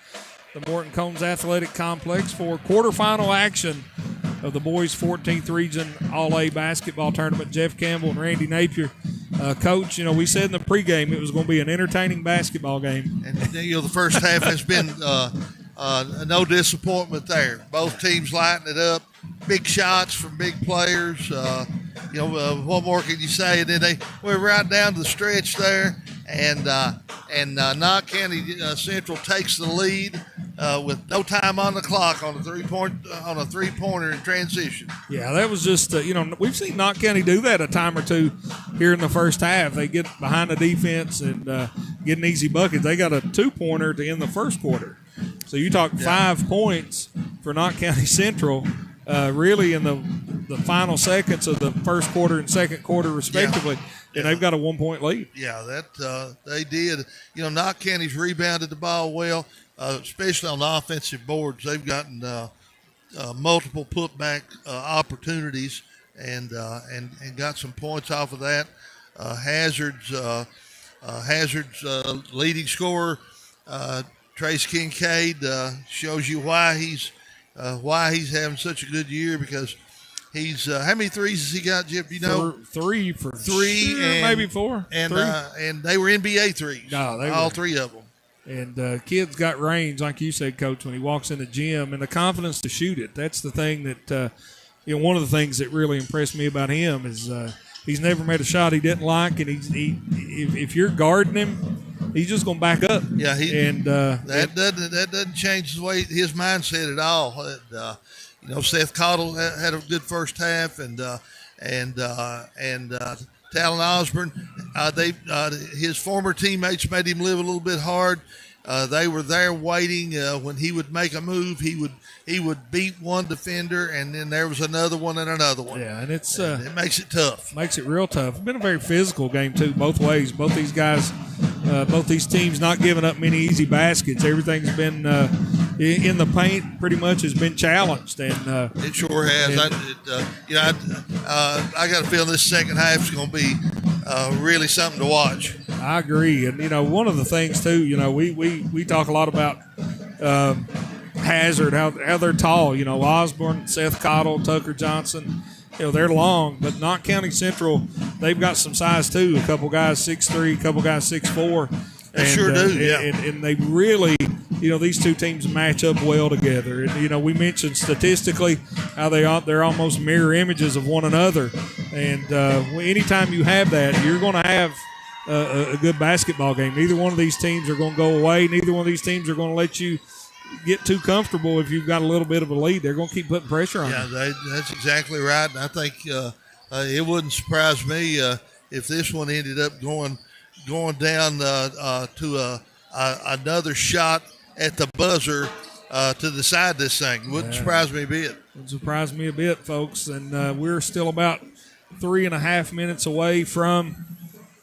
The Morton Combs Athletic Complex for quarterfinal action of the boys' 14th Region All-A basketball tournament. Jeff Campbell and Randy Napier. Coach, we said in the pregame it was going to be an entertaining basketball game. And, the first half has been no disappointment there. Both teams lighting it up. Big shots from big players. What more can you say? And then we're right down to the stretch there. And Knott County Central takes the lead with no time on the clock on a three-pointer in transition. Yeah, that was just we've seen Knott County do that a time or two here in the first half. They get behind the defense and get an easy bucket. They got a 2-pointer to end the first quarter. So you talk 5 points for Knott County Central. Really in the final seconds of the first quarter and second quarter, respectively, and they've got a 1-point lead. Yeah, that they did. Knott County's rebounded the ball well, especially on the offensive boards. They've gotten multiple putback opportunities and got some points off of that. Hazard's leading scorer, Trace Kincaid, shows you why he's having such a good year, because he's how many threes has he got, Jeff? Three for three, sure, and maybe 4. And they were NBA threes. No, they all were. 3 of them. And kids got range, like you said, Coach, when he walks in the gym, and the confidence to shoot it. That's the thing that one of the things that really impressed me about him is he's never made a shot he didn't like, and if you're guarding him, he's just going to back up. Yeah, that doesn't change the way his mindset at all. Seth Cottle had a good first half, and Talon Osborne, his former teammates made him live a little bit hard. They were there waiting. When he would make a move, he would beat one defender, and then there was another one and another one. Yeah, and it makes it tough. Makes it real tough. It's been a very physical game too, both ways. Both these guys, both these teams, not giving up many easy baskets. Everything's been in the paint. Pretty much has been challenged, and it sure has. I got a feeling this second half is going to be really something to watch. I agree, and one of the things too, we talk a lot about Hazard, how they're tall. You know, Osborne, Seth Cottle, Tucker Johnson. You know, they're long, but Knott County Central, they've got some size too. A couple guys 6'3", a couple guys 6'4". They sure do, yeah. And they really, you know, these two teams match up well together. And, you know, we mentioned statistically how they're almost mirror images of one another. And anytime you have that, you're going to have a good basketball game. Neither one of these teams are going to go away. Neither one of these teams are going to let you get too comfortable if you've got a little bit of a lead. They're going to keep putting pressure on you. Yeah, that's exactly right. And I think it wouldn't surprise me if this one ended up going down to another shot at the buzzer to decide this thing. Wouldn't surprise me a bit. Wouldn't surprise me a bit, folks. And we're still about 3.5 minutes away from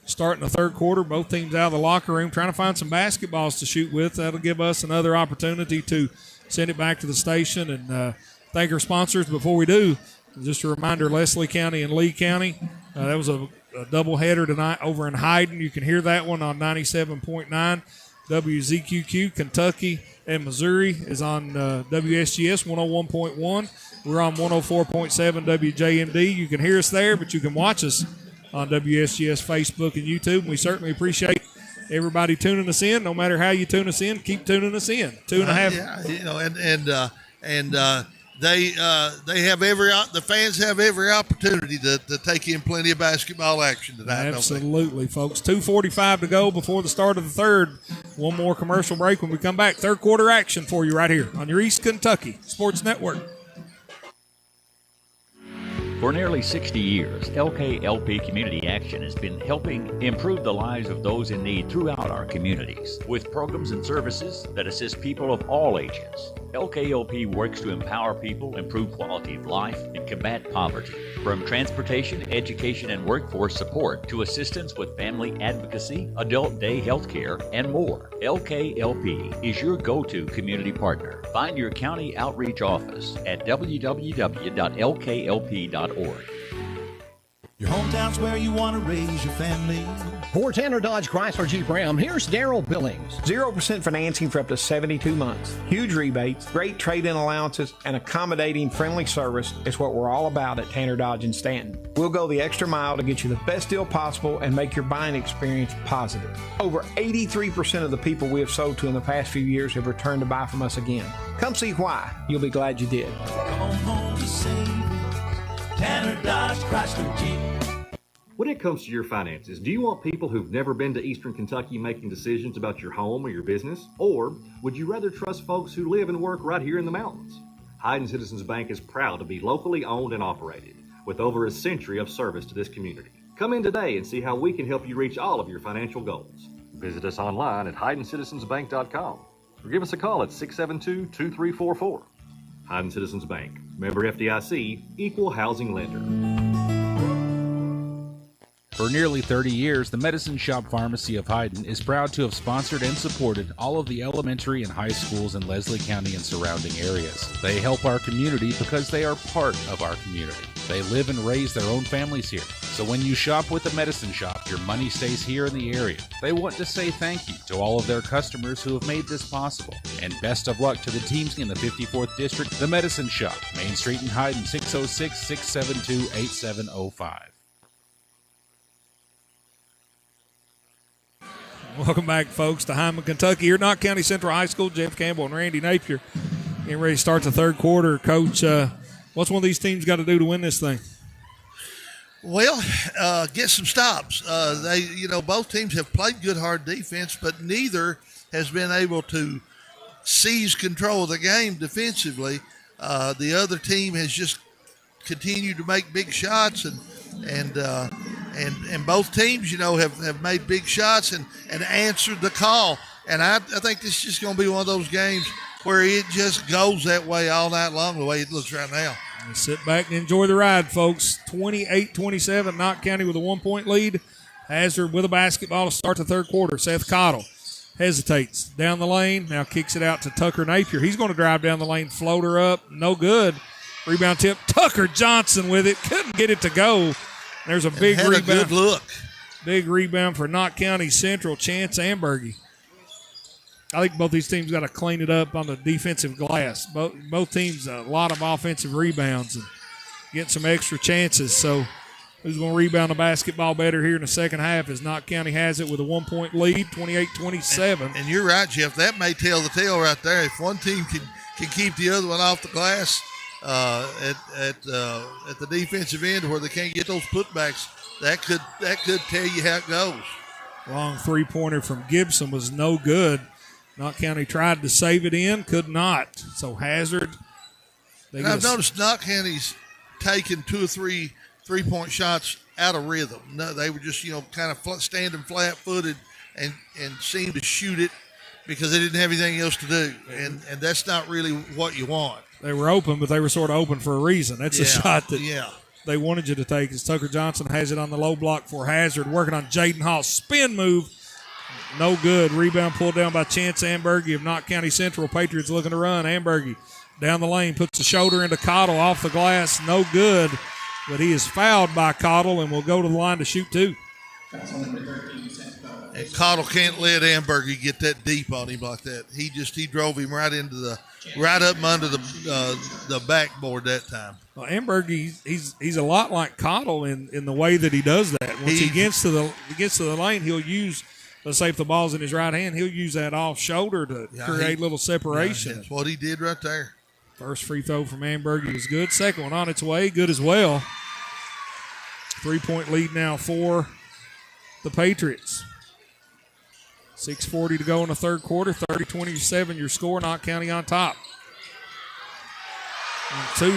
starting the third quarter. Both teams out of the locker room trying to find some basketballs to shoot with. That'll give us another opportunity to send it back to the station and thank our sponsors. Before we do, just a reminder, Leslie County and Lee County. That was a doubleheader tonight over in Hyden. You can hear that one on 97.9. WZQQ, Kentucky and Missouri is on WSGS 101.1. We're on 104.7 WJMD. You can hear us there, but you can watch us on WSGS Facebook and YouTube. We certainly appreciate everybody tuning us in. No matter how you tune us in, keep tuning us in. 2.5. Yeah, you know, and they have the fans have every opportunity to take in plenty of basketball action tonight. Absolutely, folks. 2:45 to go before the start of the third. One more commercial break. When we come back, third quarter action for you right here on your East Kentucky Sports Network. For nearly 60 years, LKLP Community Action has been helping improve the lives of those in need throughout our communities with programs and services that assist people of all ages. LKLP works to empower people, improve quality of life, and combat poverty. From transportation, education, and workforce support to assistance with family advocacy, adult day health care, and more. LKLP is your go-to community partner. Find your county outreach office at www.lklp.org. Your hometown's where you want to raise your family. For Tanner Dodge Chrysler Jeep Ram, here's Daryl Billings. 0% financing for up to 72 months. Huge rebates, great trade-in allowances, and accommodating friendly service is what we're all about at Tanner Dodge in Stanton. We'll go the extra mile to get you the best deal possible and make your buying experience positive. Over 83% of the people we have sold to in the past few years have returned to buy from us again. Come see why. You'll be glad you did. Come home to save Tanner Dodge Chrysler Jeep. When it comes to your finances, do you want people who've never been to Eastern Kentucky making decisions about your home or your business? Or would you rather trust folks who live and work right here in the mountains? Hyden Citizens Bank is proud to be locally owned and operated, with over a century of service to this community. Come in today and see how we can help you reach all of your financial goals. Visit us online at HydenCitizensBank.com or give us a call at 672-2344. Hyden Citizens Bank, member FDIC, equal housing lender. For nearly 30 years, the Medicine Shop Pharmacy of Hyden is proud to have sponsored and supported all of the elementary and high schools in Leslie County and surrounding areas. They help our community because they are part of our community. They live and raise their own families here. So when you shop with the Medicine Shop, your money stays here in the area. They want to say thank you to all of their customers who have made this possible. And best of luck to the teams in the 54th District, the Medicine Shop, Main Street in Hyden, 606-672-8705. Welcome back, folks, to Hyman, Kentucky. Here at Knott County Central High School. Jeff Campbell and Randy Napier getting ready to start the third quarter. Coach, what's one of these teams got to do to win this thing? Well, get some stops. Both teams have played good, hard defense, but neither has been able to seize control of the game defensively. The other team has just continued to make big shots, and both teams, have made big shots and answered the call. And I think this is just going to be one of those games where it just goes that way all night long, the way it looks right now. Sit back and enjoy the ride, folks. 28-27, Knott County with a 1-point lead. Hazard with a basketball to start the third quarter. Seth Cottle hesitates down the lane, now kicks it out to Tucker Napier. He's going to drive down the lane, floater up, no good. Rebound tip, Tucker Johnson with it, couldn't get it to go. There's a big rebound. A good look. Big rebound for Knott County Central, Chance Ambergy. I think both these teams got to clean it up on the defensive glass. Both teams a lot of offensive rebounds and getting some extra chances. So who's going to rebound the basketball better here in the second half as Knott County has it with a 1-point lead, 28-27. And you're right, Jeff. That may tell the tale right there. If one team can keep the other one off the glass at the defensive end where they can't get those putbacks, that could tell you how it goes. Long three-pointer from Gibson was no good. Knott County tried to save it in, could not. So Hazard. I've noticed Knott County's taken 2 or 3 3-point shots out of rhythm. No, they were just, kind of standing flat-footed and seemed to shoot it because they didn't have anything else to do. And that's not really what you want. They were open, but they were sort of open for a reason. That's a shot that they wanted you to take as Tucker Johnson has it on the low block for Hazard, working on Jaden Hall's spin move. No good. Rebound pulled down by Chance Ambergy of Knott County Central. Patriots looking to run. Ambergy down the lane, puts the shoulder into Cottle off the glass. No good, but he is fouled by Cottle and will go to the line to shoot 2. And Cottle can't let Ambergy get that deep on him like that. He drove him right up under the backboard that time. Well, Ambergy, he's a lot like Cottle in the way that he does that. Once he gets to the lane, he'll use, let's say if the ball's in his right hand, he'll use that off shoulder to create a little separation. That's what he did right there. First free throw from Ambergy is good. Second one on its way, good as well. 3-point lead now for the Patriots. 6:40 to go in the third quarter. 30-27 your score. Knott County on top. And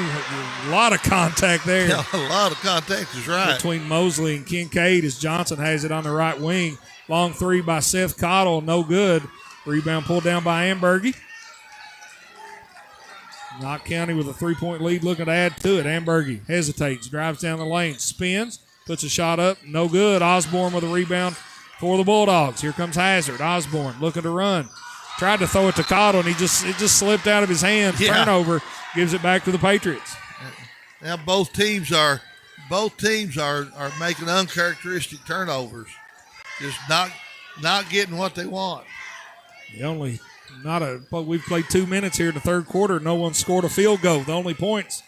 a lot of contact there. Yeah, a lot of contact is right. Between Mosley and Kincaid as Johnson has it on the right wing. Long three by Seth Cottle, no good. Rebound pulled down by Ambergy. Knott County with a 3-point lead looking to add to it. Ambergy hesitates, drives down the lane, spins, puts a shot up, no good. Osborne with a rebound for the Bulldogs. Here comes Hazard. Osborne looking to run. Tried to throw it to Cottle, and it just slipped out of his hand. Yeah. Turnover, gives it back to the Patriots. Now both teams are making uncharacteristic turnovers. Just not getting what they want. We've played 2 minutes here in the third quarter. No one scored a field goal. The only points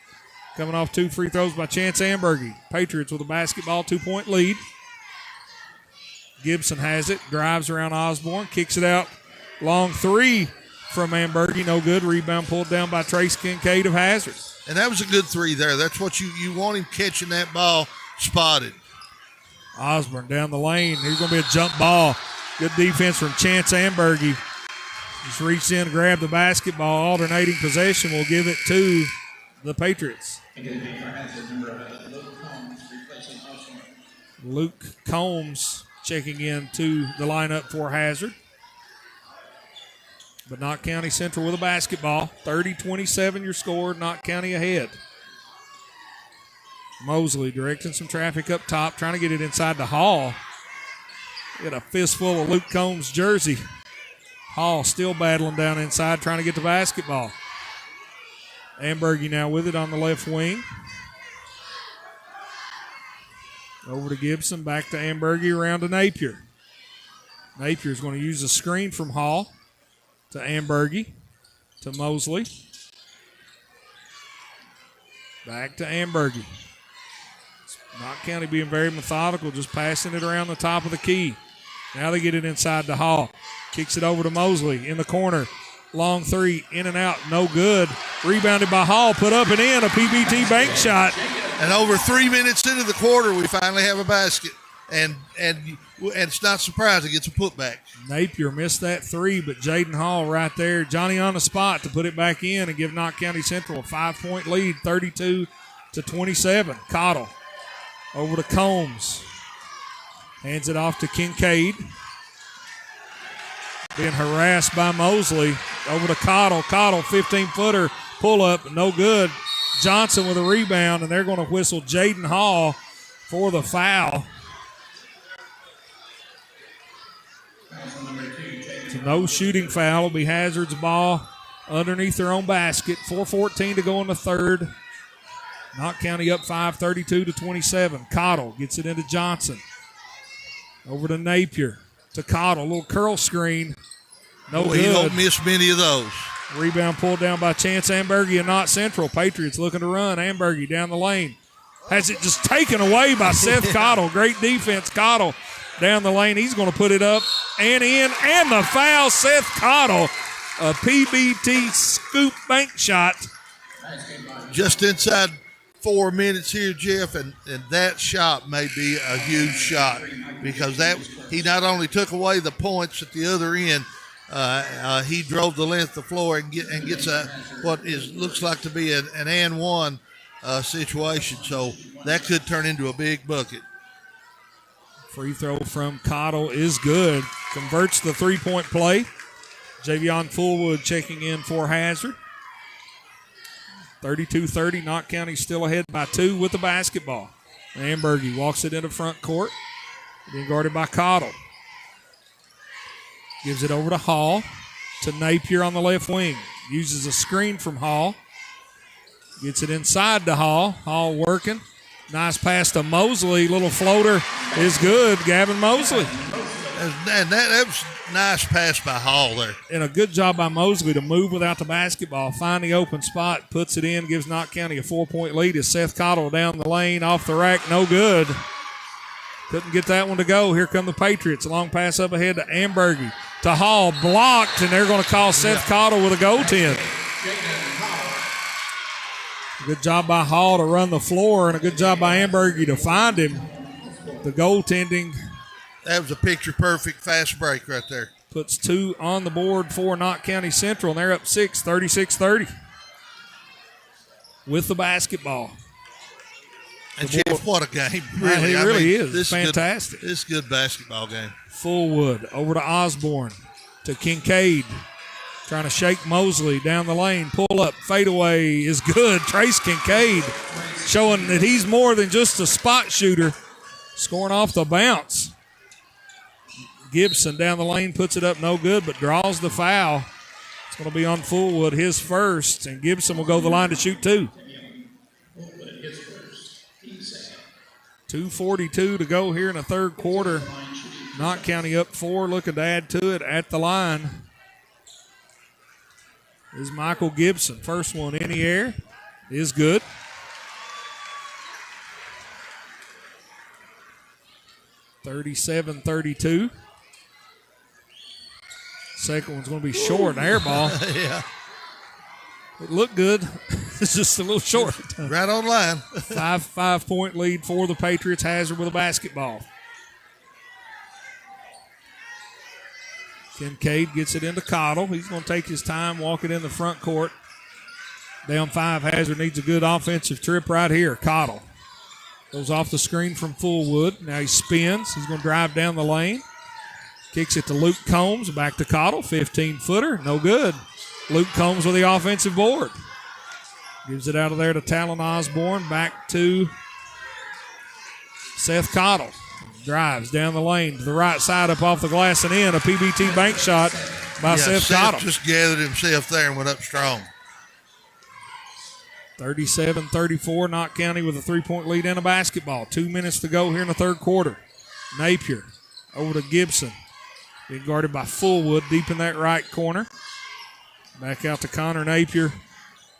coming off 2 free throws by Chance Ambergy. Patriots with a basketball 2-point lead. Gibson has it, drives around Osborne, kicks it out. Long three from Ambergy, no good. Rebound pulled down by Trace Kincaid of Hazard. And that was a good three there. That's what you want him catching that ball spotted. Osborne down the lane. Here's going to be a jump ball. Good defense from Chance Ambergy. Just reached in, grabbed the basketball. Alternating possession will give it to the Patriots. Luke Combs checking in to the lineup for Hazard. But Knott County Central with a basketball. 30-27 your score. Knott County ahead. Mosley directing some traffic up top, trying to get it inside the Hall. Get a fistful of Luke Combs' jersey. Hall still battling down inside, trying to get the basketball. Ambergy now with it on the left wing. Over to Gibson, back to Ambergy, around to Napier. Napier's going to use a screen from Hall to Ambergy, to Mosley. Back to Ambergy. Knott County being very methodical, just passing it around the top of the key. Now they get it inside to Hall. Kicks it over to Mosley in the corner. Long three, in and out, no good. Rebounded by Hall, put up and in, a PBT bank shot. And over 3 minutes into the quarter, we finally have a basket. And it's not surprising, it's a putback. Napier missed that three, but Jaden Hall right there, Johnny on the spot to put it back in and give Knott County Central a 5-point lead, 32-27. Cottle over to Combs. Hands it off to Kincaid. Being harassed by Mosley. Over to Cottle. Cottle, 15-footer, pull-up, no good. Johnson with a rebound, and they're going to whistle Jaden Hall for the foul. So no shooting foul. It'll be Hazard's ball underneath their own basket. 4:14 to go in the third. Knott County up 5, 32-27. Cottle gets it into Johnson. Over to Napier. To Cottle. A little curl screen. No Boy, good. You don't miss many of those. Rebound pulled down by Chance Ambergy and Knott Central. Patriots looking to run. Ambergy down the lane. Has it just taken away by Seth Cottle. Great defense. Cottle down the lane. He's going to put it up and in. And the foul. Seth Cottle. A PBT scoop bank shot. Just inside 4 minutes here, Jeff, and that shot may be a huge shot because he not only took away the points at the other end, he drove the length of the floor and gets looks like to be an and one situation. So that could turn into a big bucket. Free throw from Cottle is good. Converts the three-point play. Javion Fullwood checking in for Hazard. 32-30. Knott County still ahead by 2 with the basketball. Ambergy walks it into front court. Being guarded by Cottle. Gives it over to Hall. To Napier on the left wing. Uses a screen from Hall. Gets it inside to Hall. Hall working. Nice pass to Mosley. Little floater is good. Gavin Mosley. And that was a nice pass by Hall there. And a good job by Mosley to move without the basketball. Find the open spot. Puts it in. Gives Knott County a 4-point lead as Seth Cottle down the lane. Off the rack. No good. Couldn't get that one to go. Here come the Patriots. A long pass up ahead to Ambergy. To Hall. Blocked. And they're going to call Seth Cottle with a goaltend. Good job by Hall to run the floor. And a good job by Ambergy to find him. The goaltending. That was a picture-perfect fast break right there. Puts 2 on the board for Knott County Central, and they're up 6, 36-30. With the basketball. And Jeff, what a game. Really. It really is. This fantastic. This is a good basketball game. Fullwood over to Osborne. To Kincaid. Trying to shake Mosley down the lane. Pull up. Fadeaway is good. Trace Kincaid showing that he's more than just a spot shooter. Scoring off the bounce. Gibson down the lane, puts it up, no good, but draws the foul. It's going to be on Fullwood, his first, and Gibson will go the line to shoot 2. 2:42 to go here in the third quarter. Knott County up 4, looking to add to it at the line. Is Michael Gibson. First one in the air is good. (37-32). Second one's going to be short, an air ball. Yeah. It looked good. It's just a little short. Right on line. 5-point lead for the Patriots. Hazard with a basketball. Kincaid gets it into Cottle. He's going to take his time, walk it in the front court. Down 5, Hazard needs a good offensive trip right here. Cottle goes off the screen from Fullwood. Now he spins. He's going to drive down the lane. Kicks it to Luke Combs. Back to Cottle. 15-footer. No good. Luke Combs with the offensive board. Gives it out of there to Talon Osborne. Back to Seth Cottle. Drives down the lane to the right side up off the glass and in. A PBT bank shot by Seth Cottle. Just gathered himself there and went up strong. 37-34. Knott County with a 3-point lead and a basketball. 2 minutes to go here in the third quarter. Napier over to Gibson. Being guarded by Fullwood deep in that right corner. Back out to Connor Napier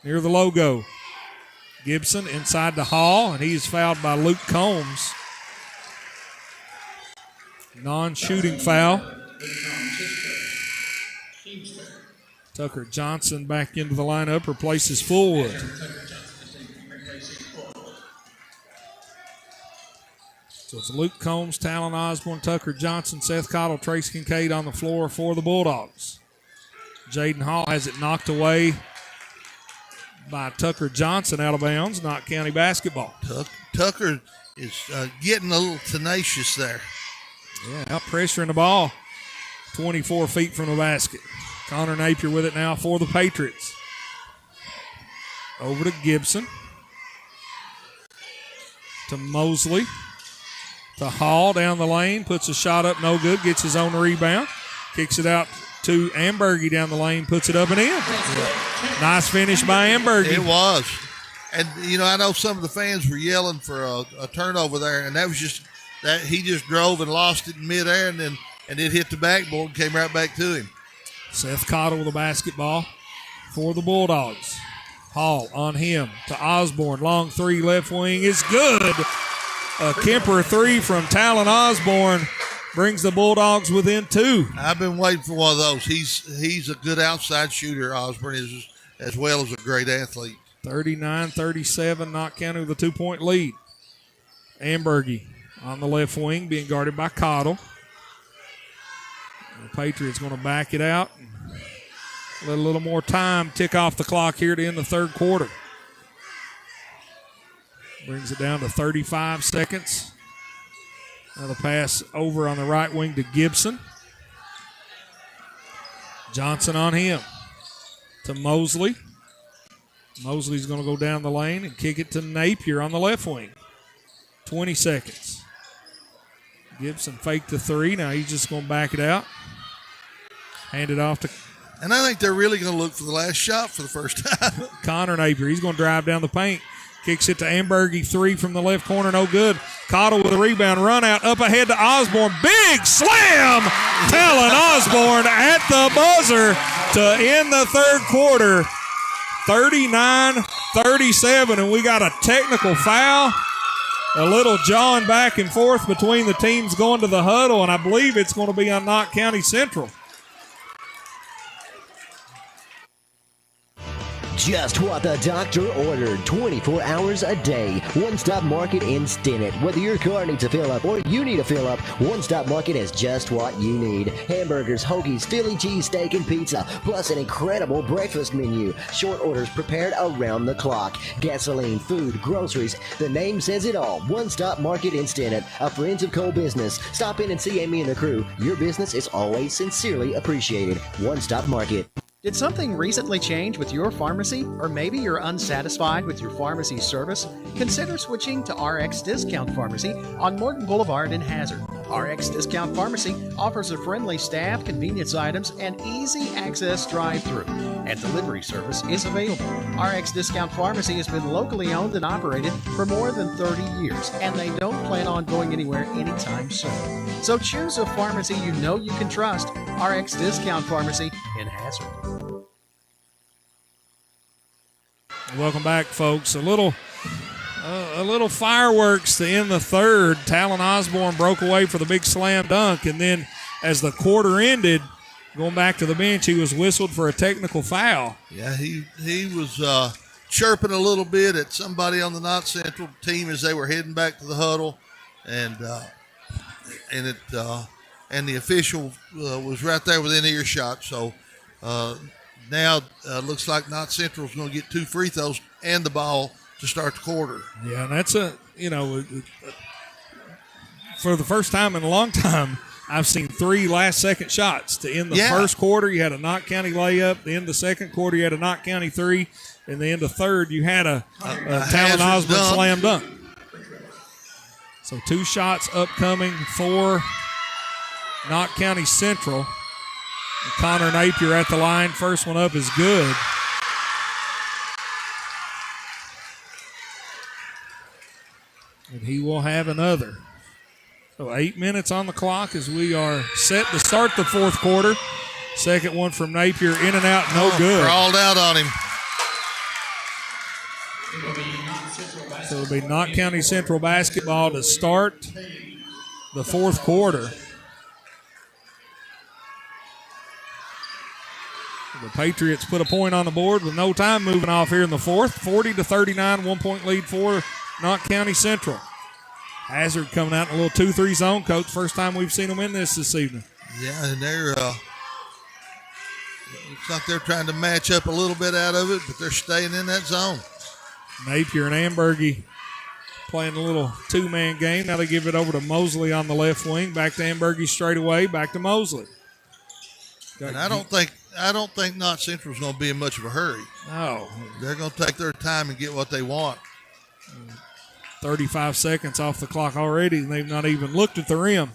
near the logo. Gibson inside the Hall, and he is fouled by Luke Combs. Non-shooting foul. Tucker Johnson back into the lineup, replaces Fullwood. So it's Luke Combs, Talon Osborne, Tucker Johnson, Seth Cottle, Trace Kincaid on the floor for the Bulldogs. Jaden Hall has it knocked away by Tucker Johnson out of bounds. Knott County basketball. Tucker is getting a little tenacious there. Yeah, out pressuring the ball 24 feet from the basket. Connor Napier with it now for the Patriots. Over to Gibson. To Mosley. To Hall down the lane. Puts a shot up, no good. Gets his own rebound. Kicks it out to Ambergy down the lane. Puts it up and in. Yeah. Nice finish by Ambergy. It was. And, you know, I know some of the fans were yelling for a turnover there, and that was just that he just drove and lost it in midair, and it hit the backboard and came right back to him. Seth Cottle with the basketball for the Bulldogs. Hall on him to Osborne. Long three, left wing is good. A Kemper three from Talon Osborne brings the Bulldogs within 2. I've been waiting for one of those. He's a good outside shooter, Osborne, is as well as a great athlete. 39-37, Knott County with a 2-point lead. Ambergy on the left wing being guarded by Cottle. The Patriots going to back it out. Let a little more time tick off the clock here to end the third quarter. Brings it down to 35 seconds. Now the pass over on the right wing to Gibson. Johnson on him to Mosley. Mosley's going to go down the lane and kick it to Napier on the left wing. 20 seconds. Gibson faked the three. Now he's just going to back it out. Hand it off to... And I think they're really going to look for the last shot for the first time. Connor Napier. He's going to drive down the paint. Kicks it to Ambergy, three from the left corner, no good. Cottle with a rebound, run out, up ahead to Osborne. Big slam! Talon Osborne at the buzzer to end the third quarter. 39-37, and we got a technical foul. A little jawing back and forth between the teams going to the huddle, and I believe it's going to be on Knott County Central. Just what the doctor ordered, 24 hours a day. One Stop Market in Stinnett. Whether your car needs a fill up or you need a fill up, One Stop Market has just what you need. Hamburgers, hoagies, Philly cheesesteak, and pizza, plus an incredible breakfast menu. Short orders prepared around the clock. Gasoline, food, groceries. The name says it all. One Stop Market in Stinnett, a Friends of Coal business. Stop in and see Amy and the crew. Your business is always sincerely appreciated. One Stop Market. Did something recently change with your pharmacy? Or maybe you're unsatisfied with your pharmacy service? Consider switching to RX Discount Pharmacy on Morton Boulevard in Hazard. RX Discount Pharmacy offers a friendly staff, convenience items, and easy access drive-through. And delivery service is available. RX Discount Pharmacy has been locally owned and operated for more than 30 years, and they don't plan on going anywhere anytime soon. So choose a pharmacy you know you can trust. RX Discount Pharmacy in Hazard. Welcome back, folks. A little fireworks to end the third. Talon Osborne broke away for the big slam dunk, and then as the quarter ended, going back to the bench, he was whistled for a technical foul. Yeah, he was chirping a little bit at somebody on the Knott Central team as they were heading back to the huddle, and the official was right there within earshot. So now looks like Knott Central is going to get 2 free throws and the ball to start the quarter. Yeah, and that's for the first time in a long time, I've seen 3 last-second shots to end the first quarter. You had a Knott County layup. The end of the second quarter, you had a Knott County 3. And the end of third, you had a Talon Osborne slam dunk. So 2 shots upcoming for Knott County Central. And Connor Napier at the line. First one up is good. And he will have another. So 8 minutes on the clock as we are set to start the fourth quarter. Second one from Napier, in and out, no good. Crawled out on him. So it'll be Knott County Central basketball to start the fourth quarter. The Patriots put a point on the board with no time moving off here in the fourth. 40-39, 1-point lead for Knott County Central. Hazard coming out in a little 2-3 zone, coach. First time we've seen them in this evening. Yeah, and they're looks like they're trying to match up a little bit out of it, but they're staying in that zone. Napier and Ambergy playing a little 2-man game. Now they give it over to Mosley on the left wing. Back to Ambergy straight away. Back to Mosley. And I don't think Knott Central's going to be in much of a hurry. No. They're going to take their time and get what they want. 35 seconds off the clock already, and they've not even looked at the rim.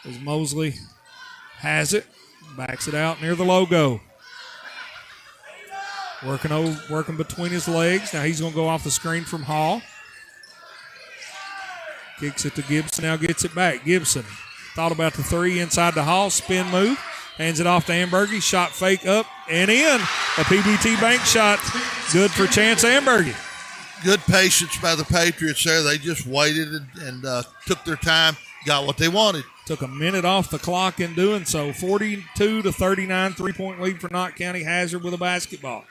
As Mosley has it, backs it out near the logo. Working between his legs. Now he's going to go off the screen from Hall. Kicks it to Gibson, now gets it back. Gibson thought about the 3 inside the Hall, spin move. Hands it off to Ambergy. Shot fake up and in. A PBT bank shot. Good for Chance Ambergy. Good patience by the Patriots there. They just waited and took their time, got what they wanted. Took a minute off the clock in doing so. 42-39, 3-point lead for Knott County. Hazard with a basketball.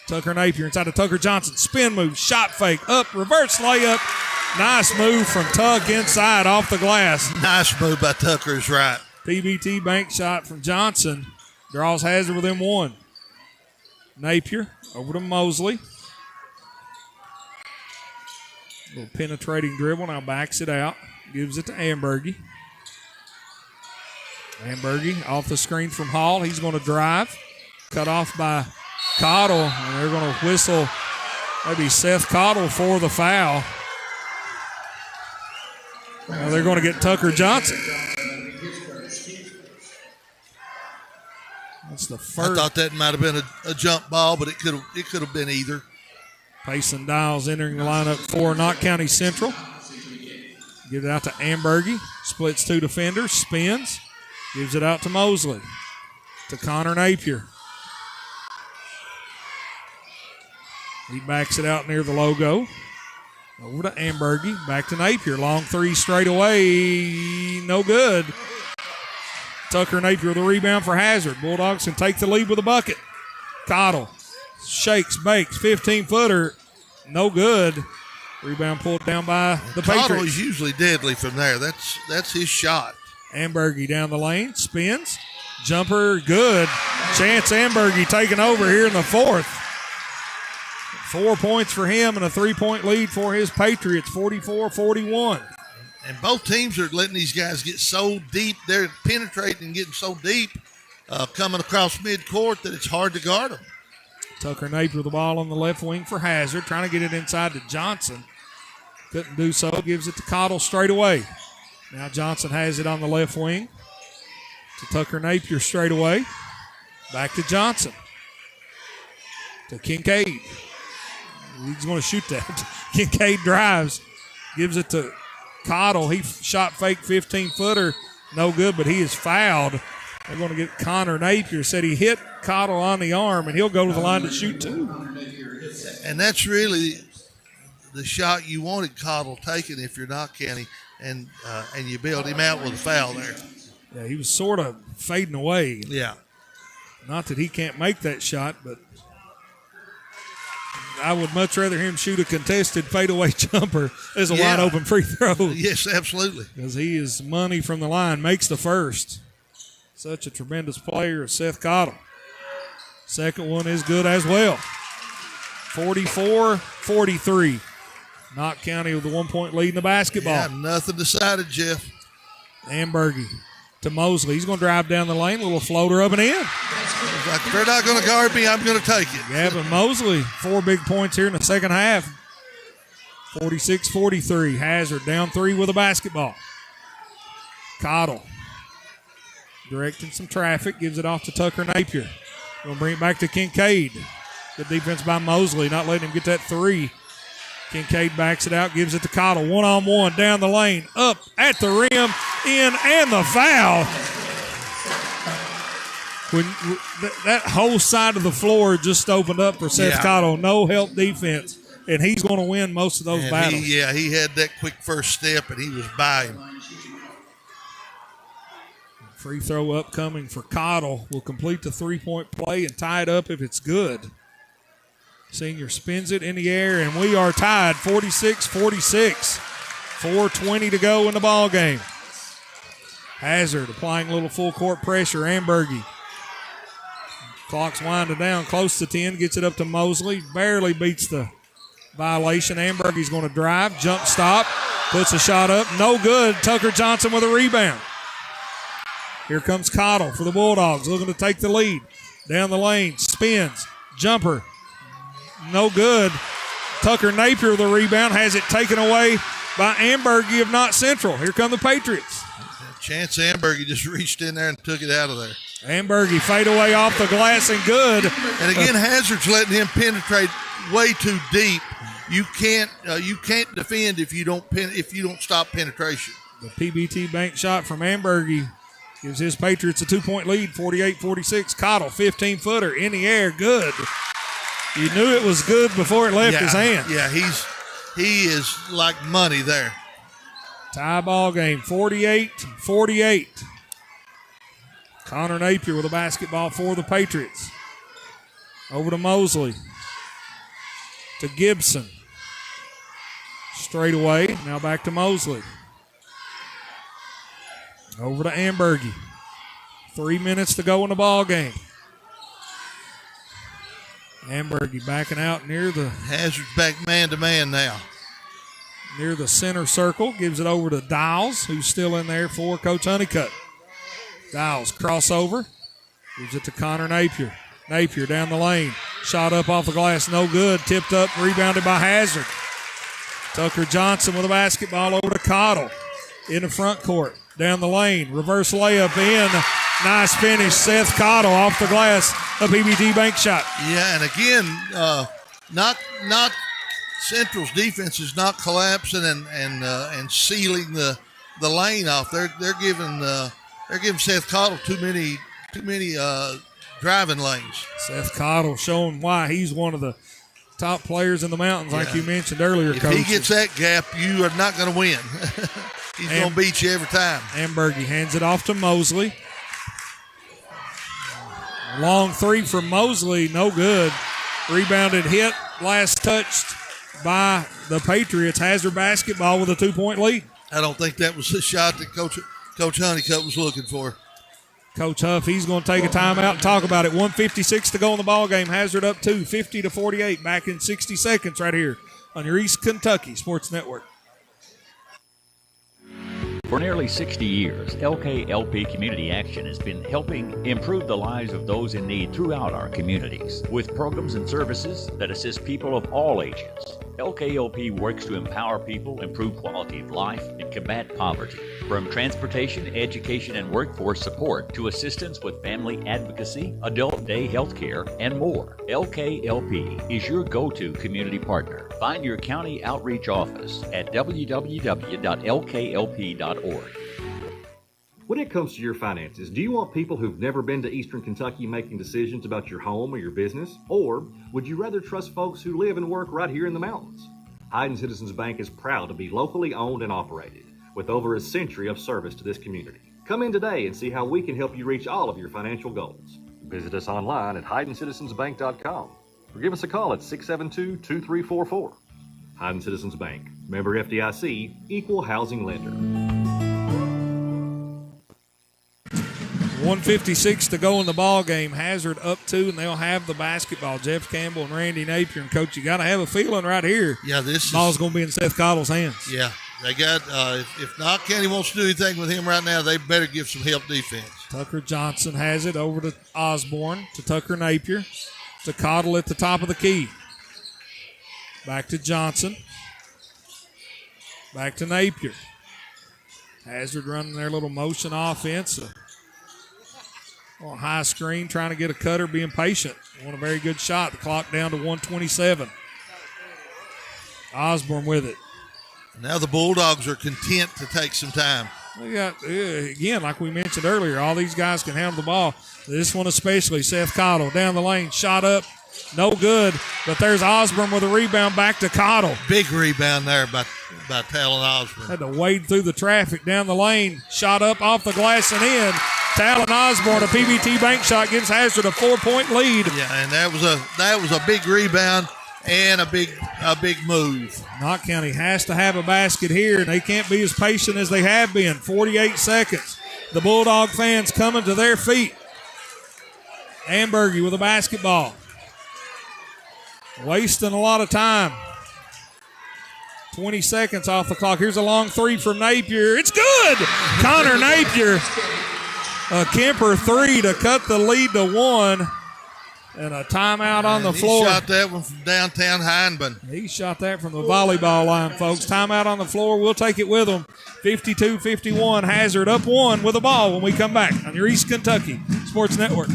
Tucker Napier inside to Tucker Johnson. Spin move, shot fake, up, reverse layup. Nice move from Tuck inside off the glass. Nice move by Tucker is right. PBT bank shot from Johnson. Draws Hazard within one. Napier over to Mosley. Little penetrating dribble, now backs it out. Gives it to Ambergy. Ambergy off the screen from Hall. He's going to drive. Cut off by Cottle, and they're going to whistle maybe Seth Cottle for the foul. Well, they're going to get Tucker Johnson. That's the first. I thought that might have been a jump ball, but it could have been either. Payson Dials entering the lineup for Knott County Central. Give it out to Ambergy. Splits two defenders. Spins. Gives it out to Mosley. To Connor Napier. He backs it out near the logo. Over to Ambergy. Back to Napier. Long three straight away. No good. Tucker Napier with the rebound for Hazard. Bulldogs can take the lead with a bucket. Cottle shakes, bakes, 15-footer. No good. Rebound pulled down by the Patriots. Cottle is usually deadly from there. That's his shot. Ambergy down the lane. Spins. Jumper, good. Chance Ambergy taking over here in the fourth. 4 points for him and a 3-point lead for his Patriots, 44-41. And both teams are letting these guys get so deep. They're penetrating and getting so deep coming across midcourt that it's hard to guard them. Tucker Napier with the ball on the left wing for Hazard, trying to get it inside to Johnson. Couldn't do so. Gives it to Cottle straight away. Now Johnson has it on the left wing to Tucker Napier straight away. Back to Johnson. To Kincaid. He's going to shoot that. Kincaid drives. Gives it to Cottle. He shot fake 15-footer. No good, but he is fouled. They're going to get Connor Napier. Said he hit Cottle on the arm, and he'll go to the line to shoot two. And that's really the shot you wanted Cottle taking if you're Knott County, and you bailed him out with a foul there. Yeah, he was sort of fading away. Yeah. Not that he can't make that shot, but I would much rather him shoot a contested fadeaway jumper as a wide open free throw. Yes, absolutely. Because he is money from the line, makes the first. Such a tremendous player, Seth Cottle. Second one is good as well. 44-43. Knott County with the 1-point lead in the basketball. Yeah, nothing decided, Jeff. Ambergy to Mosley. He's going to drive down the lane. Little floater up and in. Like, if they're not going to guard me, I'm going to take it. Gavin Mosley, 4 big points here in the second half. 46-43. Hazard down 3 with a basketball. Cottle directing some traffic. Gives it off to Tucker Napier. Going to bring it back to Kincaid. Good defense by Mosley, not letting him get that 3. Kincaid backs it out, gives it to Cottle. 1-on-1 down the lane, up at the rim, in, and the foul. When that whole side of the floor just opened up for Seth Cottle. No help defense, and he's going to win most of those battles. He had that quick first step, and he was by him. Free throw upcoming for Cottle. Will complete the 3-point play and tie it up if it's good. Senior spins it in the air, and we are tied 46-46. 4:20 to go in the ball game. Hazard applying a little full court pressure. Ambergy. Clock's winding down close to 10. Gets it up to Mosley. Barely beats the violation. Ambergy's going to drive. Jump stop. Puts a shot up. No good. Tucker Johnson with a rebound. Here comes Cottle for the Bulldogs. Looking to take the lead. Down the lane. Spins. Jumper. No good. Tucker Napier with the rebound. Has it taken away by Ambergy of Knott Central. Here come the Patriots. Chance Ambergy just reached in there and took it out of there. Ambergy fade away off the glass and good. And again, Hazard's letting him penetrate way too deep. You can't defend if you don't stop penetration. The PBT bank shot from Ambergy Gives his Patriots a 2-point lead, 48-46. Cottle, 15-footer in the air, good. You knew it was good before it left his hand. Yeah, he is like money there. Tie ball game, 48-48. Connor Napier with a basketball for the Patriots. Over to Mosley. To Gibson. Straight away. Now back to Mosley. Over to Ambergy. 3 minutes to go in the ball game. Ambergy backing out near the... Hazard's back man-to-man now. Near the center circle. Gives it over to Dials, who's still in there for Coach Honeycutt. Dials crossover. Gives it to Connor Napier. Napier down the lane. Shot up off the glass, no good. Tipped up, rebounded by Hazard. Tucker Johnson with a basketball over to Cottle. In the front court. Down the lane. Reverse layup in. Nice finish. Seth Cottle off the glass. A PBT bank shot. Yeah, and again, not Central's defense is not collapsing and sealing the lane off. They're giving Seth Cottle too many driving lanes. Seth Cottle showing why he's one of the top players in the mountains, like you mentioned earlier, If Coach. he gets that gap, you are not going to win. He's going to beat you every time. Ambergy hands it off to Mosley. Long three from Mosley, no good. Rebounded, hit, last touched by the Patriots. Hazard basketball with a 2-point lead. I don't think that was the shot that Coach Honeycutt was looking for. Coach Huff, he's going to take a timeout and talk about it. 1:56 to go in the ball game. Hazard up 2, 50-48. Back in 60 seconds right here on your East Kentucky Sports Network. For nearly 60 years, LKLP Community Action has been helping improve the lives of those in need throughout our communities with programs and services that assist people of all ages. LKLP works to empower people, improve quality of life, and combat poverty. From transportation, education, and workforce support to assistance with family advocacy, adult day health care, and more. LKLP is your go-to community partner. Find your county outreach office at www.lklp.org. When it comes to your finances, do you want people who've never been to Eastern Kentucky making decisions about your home or your business? Or would you rather trust folks who live and work right here in the mountains? Hayden Citizens Bank is proud to be locally owned and operated, with over a century of service to this community. Come in today and see how we can help you reach all of your financial goals. Visit us online at HaydenCitizensBank.com or give us a call at 672-2344. Hayden Citizens Bank, member FDIC, equal housing lender. 1:56 to go in the ball game. Hazard up 2, and they'll have the basketball. Jeff Campbell and Randy Napier. And, Coach, you got to have a feeling right here. Yeah, this ball's going to be in Seth Cottle's hands. Yeah, they got. If Knott County wants to do anything with him right now, they better give some help defense. Tucker Johnson has it over to Osborne, to Tucker Napier, to Cottle at the top of the key. Back to Johnson. Back to Napier. Hazard running their little motion offense. High screen, trying to get a cutter, being patient. Want a very good shot. The clock down to 1:27. Osborne with it. Now the Bulldogs are content to take some time. We got, again, like we mentioned earlier, all these guys can handle the ball. This one especially, Seth Cottle down the lane, shot up, no good. But there's Osborne with a rebound back to Cottle. Big rebound there by Talon Osborne. Had to wade through the traffic down the lane, shot up off the glass and in. Talon Osborne, a PBT bank shot, gives Hazard a 4-point lead. Yeah, and that was a big rebound and a big move. Knott County has to have a basket here, and they can't be as patient as they have been. 48 seconds. The Bulldog fans coming to their feet. Ambergy with a basketball. Wasting a lot of time. 20 seconds off the clock. Here's a long three from Napier. It's good! Connor Napier. A Kemper 3 to cut the lead to 1. And a timeout on the floor. He shot that one from downtown Hindman. He shot that from the volleyball line, folks. Timeout on the floor. We'll take it with them. 52-51. Hazard up 1 with the ball when we come back on your East Kentucky Sports Network.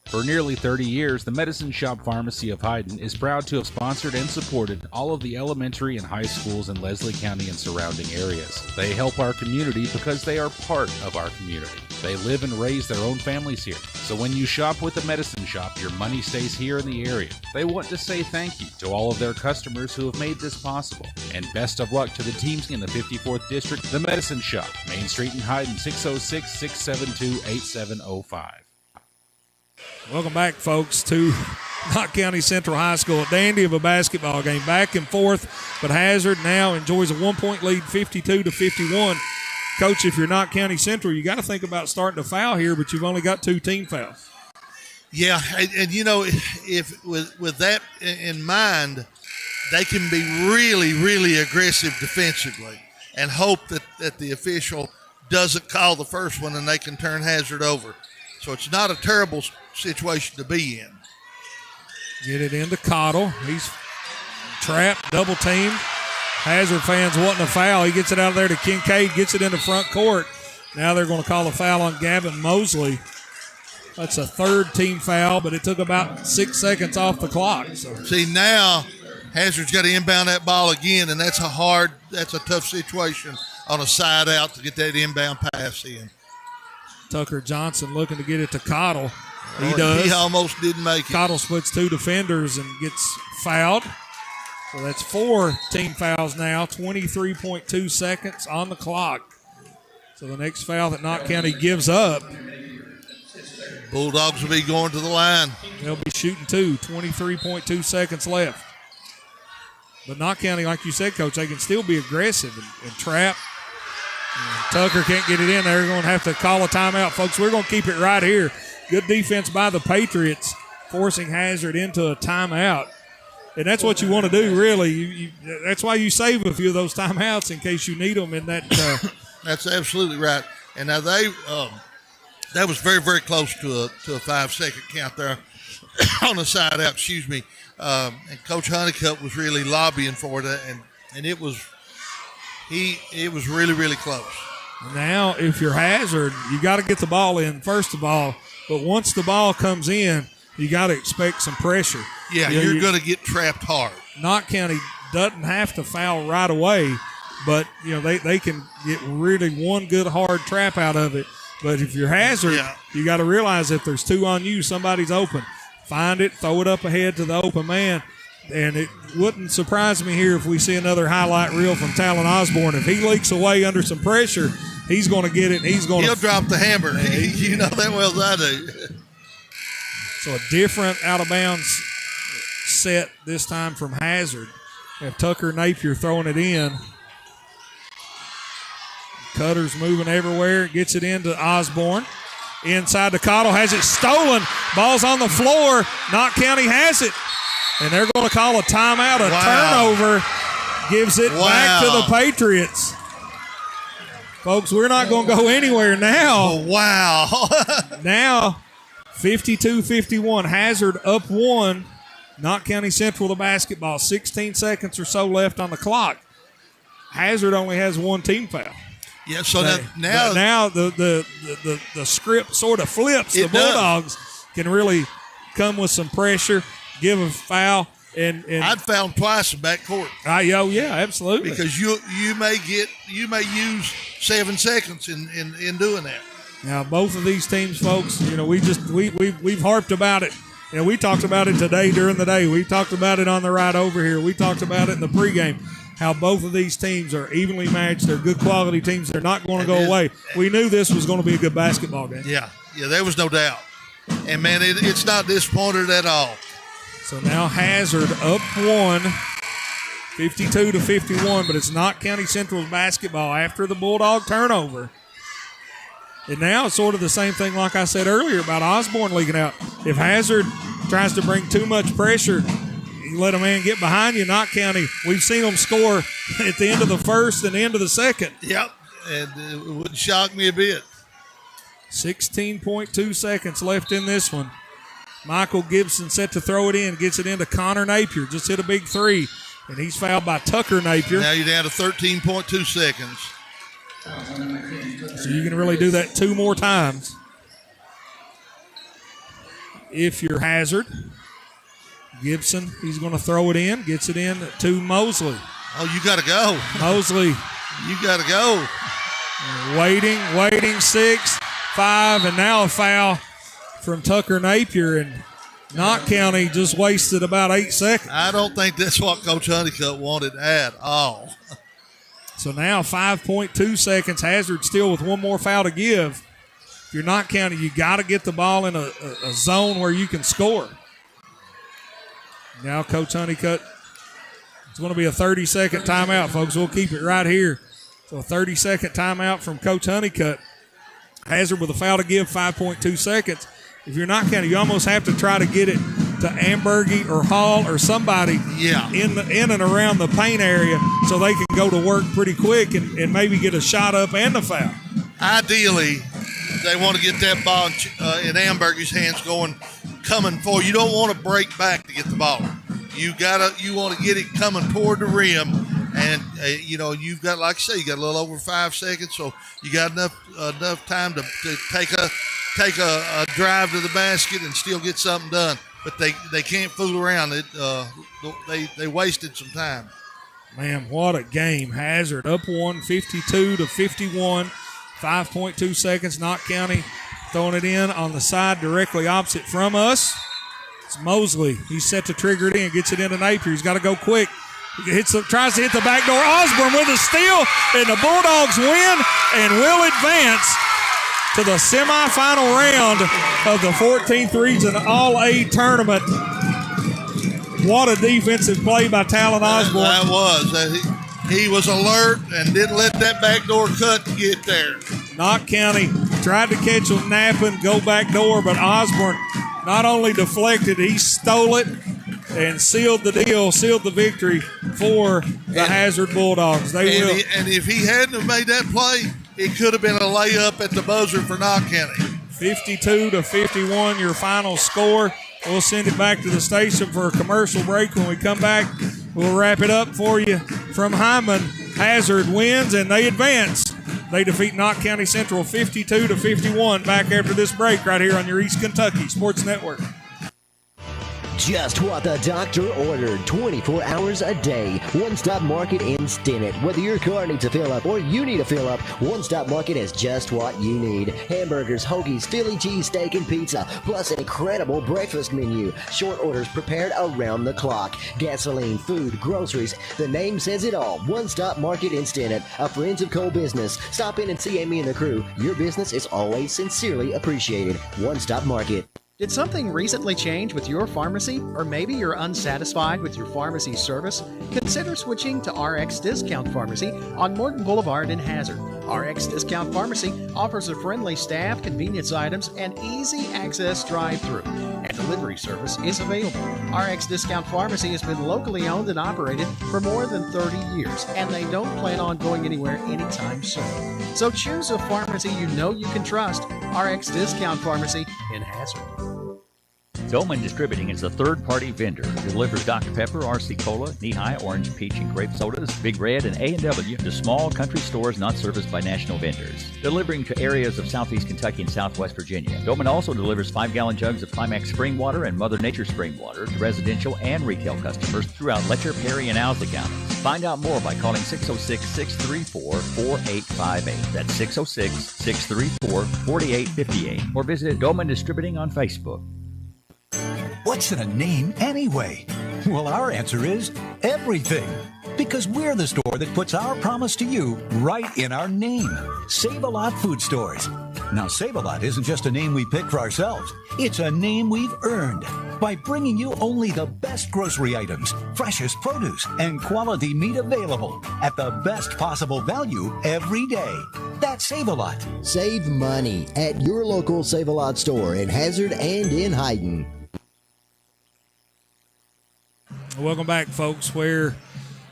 For nearly 30 years, the Medicine Shop Pharmacy of Hyden is proud to have sponsored and supported all of the elementary and high schools in Leslie County and surrounding areas. They help our community because they are part of our community. They live and raise their own families here. So when you shop with the Medicine Shop, your money stays here in the area. They want to say thank you to all of their customers who have made this possible. And best of luck to the teams in the 54th District, the Medicine Shop, Main Street in Hyden, 606-672-8705. Welcome back, folks, to Knott County Central High School. A dandy of a basketball game, back and forth, but Hazard now enjoys a 1-point lead, 52-51. Coach, if you're Knott County Central, you got to think about starting to foul here, but you've only got 2 team fouls. Yeah, and you know, if with that in mind, they can be really, really aggressive defensively and hope that the official doesn't call the first one and they can turn Hazard over. So it's not a terrible situation to be in. Get it into Cottle. He's trapped, double teamed. Hazard fans wanting a foul. He gets it out of there to Kincaid, gets it into front court. Now they're going to call a foul on Gavin Mosley. That's a 3rd team foul, but it took about 6 seconds off the clock. So. See, now Hazard's got to inbound that ball again, and that's a tough situation on a side out to get that inbound pass in. Tucker Johnson looking to get it to Cottle. He does. He almost didn't make it. Cottle splits 2 defenders and gets fouled. So that's 4 team fouls now, 23.2 seconds on the clock. So the next foul that Knott County gives up. Bulldogs will be going to the line. They'll be shooting 2, 23.2 seconds left. But Knott County, like you said, Coach, they can still be aggressive and trap. Tucker can't get it in. They're going to have to call a timeout, folks. We're going to keep it right here. Good defense by the Patriots, forcing Hazard into a timeout. And that's what you want to do, really. That's why you save a few of those timeouts in case you need them in that. That's absolutely right. And now that was very, very close to a 5-second count there on the side out, excuse me. And Coach Honeycutt was really lobbying for it, and it was really, really close. Now, if you're Hazard, you got to get the ball in, first of all. But once the ball comes in, you got to expect some pressure. Yeah, you're going to get trapped hard. Knott County doesn't have to foul right away, but they can get really one good hard trap out of it. But if you're Hazard, you got to realize if there's 2 on you, somebody's open. Find it, throw it up ahead to the open man. And it wouldn't surprise me here if we see another highlight reel from Talon Osborne. If he leaks away under some pressure, he's going to get it, and he'll drop the hammer. You know that well as I do. So a different out-of-bounds set this time from Hazard. Have Tucker Napier throwing it in. Cutter's moving everywhere. Gets it into Osborne. Inside to Cottle. Has it stolen. Ball's on the floor. Knott County has it. And they're going to call a timeout. A turnover gives it back to the Patriots. Folks, we're not going to go anywhere now. Now, 52-51. Hazard up 1. Knott County Central the basketball. 16 seconds or so left on the clock. Hazard only has 1 team foul. Yeah, so now the script sort of flips. The Bulldogs can really come with some pressure, give a foul, and I'd foul twice in backcourt. Yeah, absolutely. Because you may use 7 seconds in doing that. Now both of these teams, folks, we've harped about it. We talked about it today during the day. We talked about it on the ride over here. We talked about it in the pregame. How both of these teams are evenly matched. They're good quality teams. They're not going to go away. We knew this was going to be a good basketball game. Yeah, there was no doubt. And, man, it's not disappointed at all. So now Hazard up 1, 52-51, but it's Knott County Central's basketball after the Bulldog turnover. And now it's sort of the same thing like I said earlier about Osborne leaking out. If Hazard tries to bring too much pressure, you let a man get behind you. Knott County, we've seen them score at the end of the first and the end of the second. Yep, and it wouldn't shock me a bit. 16.2 seconds left in this one. Michael Gibson set to throw it in, gets it into Connor Napier. Just hit a big 3, and he's fouled by Tucker Napier. Now you're down to 13.2 seconds. So you can really do that 2 more times. if you're Hazard. Gibson, he's going to throw it in, gets it in to Mosley. Oh, you got to go. Mosley. You got to go. Waiting, 6, 5, and now a foul from Tucker Napier, and Knott County just wasted about 8 seconds. I don't think that's what Coach Honeycutt wanted at all. So now 5.2 seconds. Hazard still with one more foul to give. If you're Knott County, you got to get the ball in a zone where you can score. Now Coach Honeycutt, it's going to be a 30-second timeout, folks. We'll keep it right here. So a 30-second timeout from Coach Honeycutt. Hazard with a foul to give, 5.2 seconds. If you're Knott County, you almost have to try to get it to Ambergy or Hall or somebody in and around the paint area so they can go to work pretty quick and maybe get a shot up and the foul. Ideally, they want to get that ball in Ambergy's hands coming forward. You don't want to break back to get the ball. You want to get it coming toward the rim, and you've got, like I say, you got a little over 5 seconds, so you got enough time to take a drive to the basket and still get something done. But they can't fool around. They wasted some time. Man, what a game. Hazard up 52-51, 5.2 seconds. Knott County throwing it in on the side directly opposite from us. It's Mosley. He's set to trigger it in, gets it into Napier. He's got to go quick. Tries to hit the back door. Osborne with a steal, and the Bulldogs win and will advance to the semifinal round of the 14th Region All-A Tournament. What a defensive play by Talon Osborne. That was. He was alert and didn't let that backdoor cut get there. Knott County tried to catch him napping, go back door, but Osborne not only deflected, he stole it and sealed the deal, sealed the victory for the Hazard Bulldogs. And if he hadn't have made that play, it could have been a layup at the buzzer for Knott County. 52-51, your final score. We'll send it back to the station for a commercial break. When we come back, we'll wrap it up for you from Hyman. Hazard wins, and they advance. They defeat Knott County Central 52-51. Back after this break right here on your East Kentucky Sports Network. Just what the doctor ordered, 24 hours a day. One Stop Market in Stinnett. Whether your car needs a fill up or you need a fill up, One Stop Market has just what you need. Hamburgers, hoagies, Philly cheese steak, and pizza, plus an incredible breakfast menu. Short orders prepared around the clock. Gasoline, food, groceries. The name says it all. One Stop Market in Stinnett, a Friends of Coal business. Stop in and see Amy and the crew. Your business is always sincerely appreciated. One Stop Market. Did something recently change with your pharmacy? Or maybe you're unsatisfied with your pharmacy service? Consider switching to RX Discount Pharmacy on Morton Boulevard in Hazard. RX Discount Pharmacy offers a friendly staff, convenience items, and easy access drive-through. And delivery service is available. RX Discount Pharmacy has been locally owned and operated for more than 30 years, and they don't plan on going anywhere anytime soon. So choose a pharmacy you know you can trust. RX Discount Pharmacy in Hazard. Dolman Distributing is a third-party vendor who delivers Dr. Pepper, RC Cola, Knee-High, Orange, Peach, and Grape sodas, Big Red, and A&W to small country stores not serviced by national vendors. Delivering to areas of southeast Kentucky and southwest Virginia. Dolman also delivers 5-gallon jugs of Climax Spring Water and Mother Nature Spring Water to residential and retail customers throughout Letcher, Perry, and Owsley counties. Find out more by calling 606-634-4858. That's 606-634-4858. Or visit Dolman Distributing on Facebook. What's in a name anyway? Well, our answer is everything. Because we're the store that puts our promise to you right in our name. Save-A-Lot Food Stores. Now, Save-A-Lot isn't just a name we picked for ourselves. It's a name we've earned by bringing you only the best grocery items, freshest produce, and quality meat available at the best possible value every day. That's Save-A-Lot. Save money at your local Save-A-Lot store in Hazard and in Hayden. Welcome back, folks. We're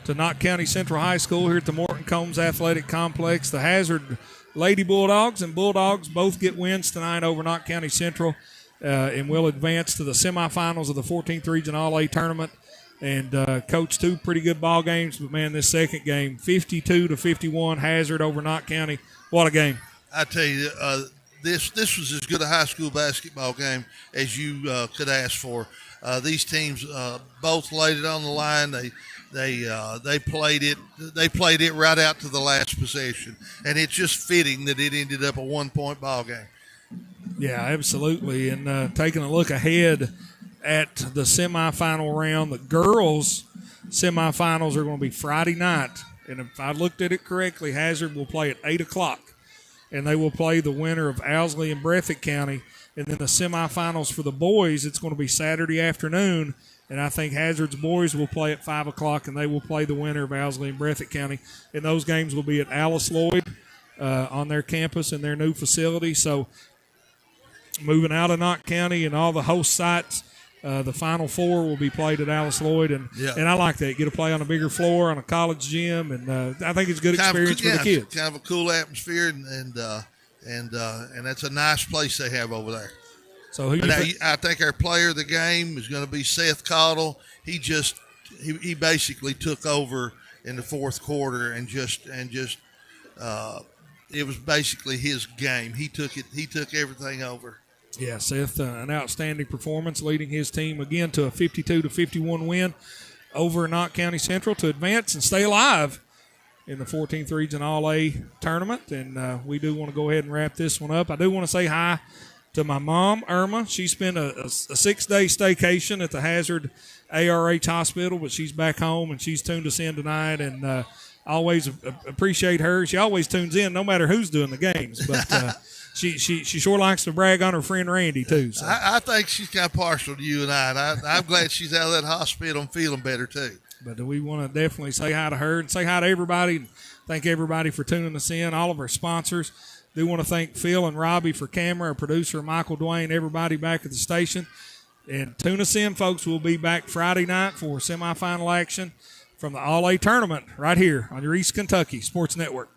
to Knott County Central High School here at the Morton Combs Athletic Complex. The Hazard Lady Bulldogs and Bulldogs both get wins tonight over Knott County Central and will advance to the semifinals of the 14th Region All-A Tournament. And coach, two pretty good ball games, but, man, this second game, 52-51, Hazard over Knott County. What a game. I tell you, this was as good a high school basketball game as you could ask for. These teams both laid it on the line. They played it. They played it right out to the last possession, and it's just fitting that it ended up a 1-point ball game. Yeah, absolutely. And taking a look ahead at the semifinal round, the girls' semifinals are going to be Friday night. And if I looked at it correctly, Hazard will play at 8 o'clock. And they will play the winner of Owsley and Breathitt County. And then the semifinals for the boys, it's going to be Saturday afternoon. And I think Hazard's boys will play at 5 o'clock, and they will play the winner of Owsley and Breathitt County. And those games will be at Alice Lloyd on their campus in their new facility. So moving out of Knott County and all the host sites, the Final Four will be played at Alice Lloyd, and I like that. You get to play on a bigger floor, on a college gym, and I think it's a good experience for the kids. Kind of a cool atmosphere, and that's a nice place they have over there. So I think our player of the game is going to be Seth Cottle. He basically took over in the fourth quarter and just it was basically his game. He took everything over. Yeah, Seth, an outstanding performance, leading his team again to a 52-51 win over Knott County Central to advance and stay alive in the 14th Region All-A tournament. And we do want to go ahead and wrap this one up. I do want to say hi to my mom, Irma. She spent a 6-day staycation at the Hazard ARH Hospital, but she's back home and she's tuned us in tonight. And I always appreciate her. She always tunes in no matter who's doing the games. But She sure likes to brag on her friend Randy, too. So. I think she's kind of partial to you and I, and I'm glad she's out of that hospital and feeling better, too. But we want to definitely say hi to her and say hi to everybody and thank everybody for tuning us in, all of our sponsors. Do want to thank Phil and Robbie for camera, our producer, Michael Dwayne, everybody back at the station. And tune us in, folks. We'll be back Friday night for semifinal action from the All-A tournament right here on your East Kentucky Sports Network.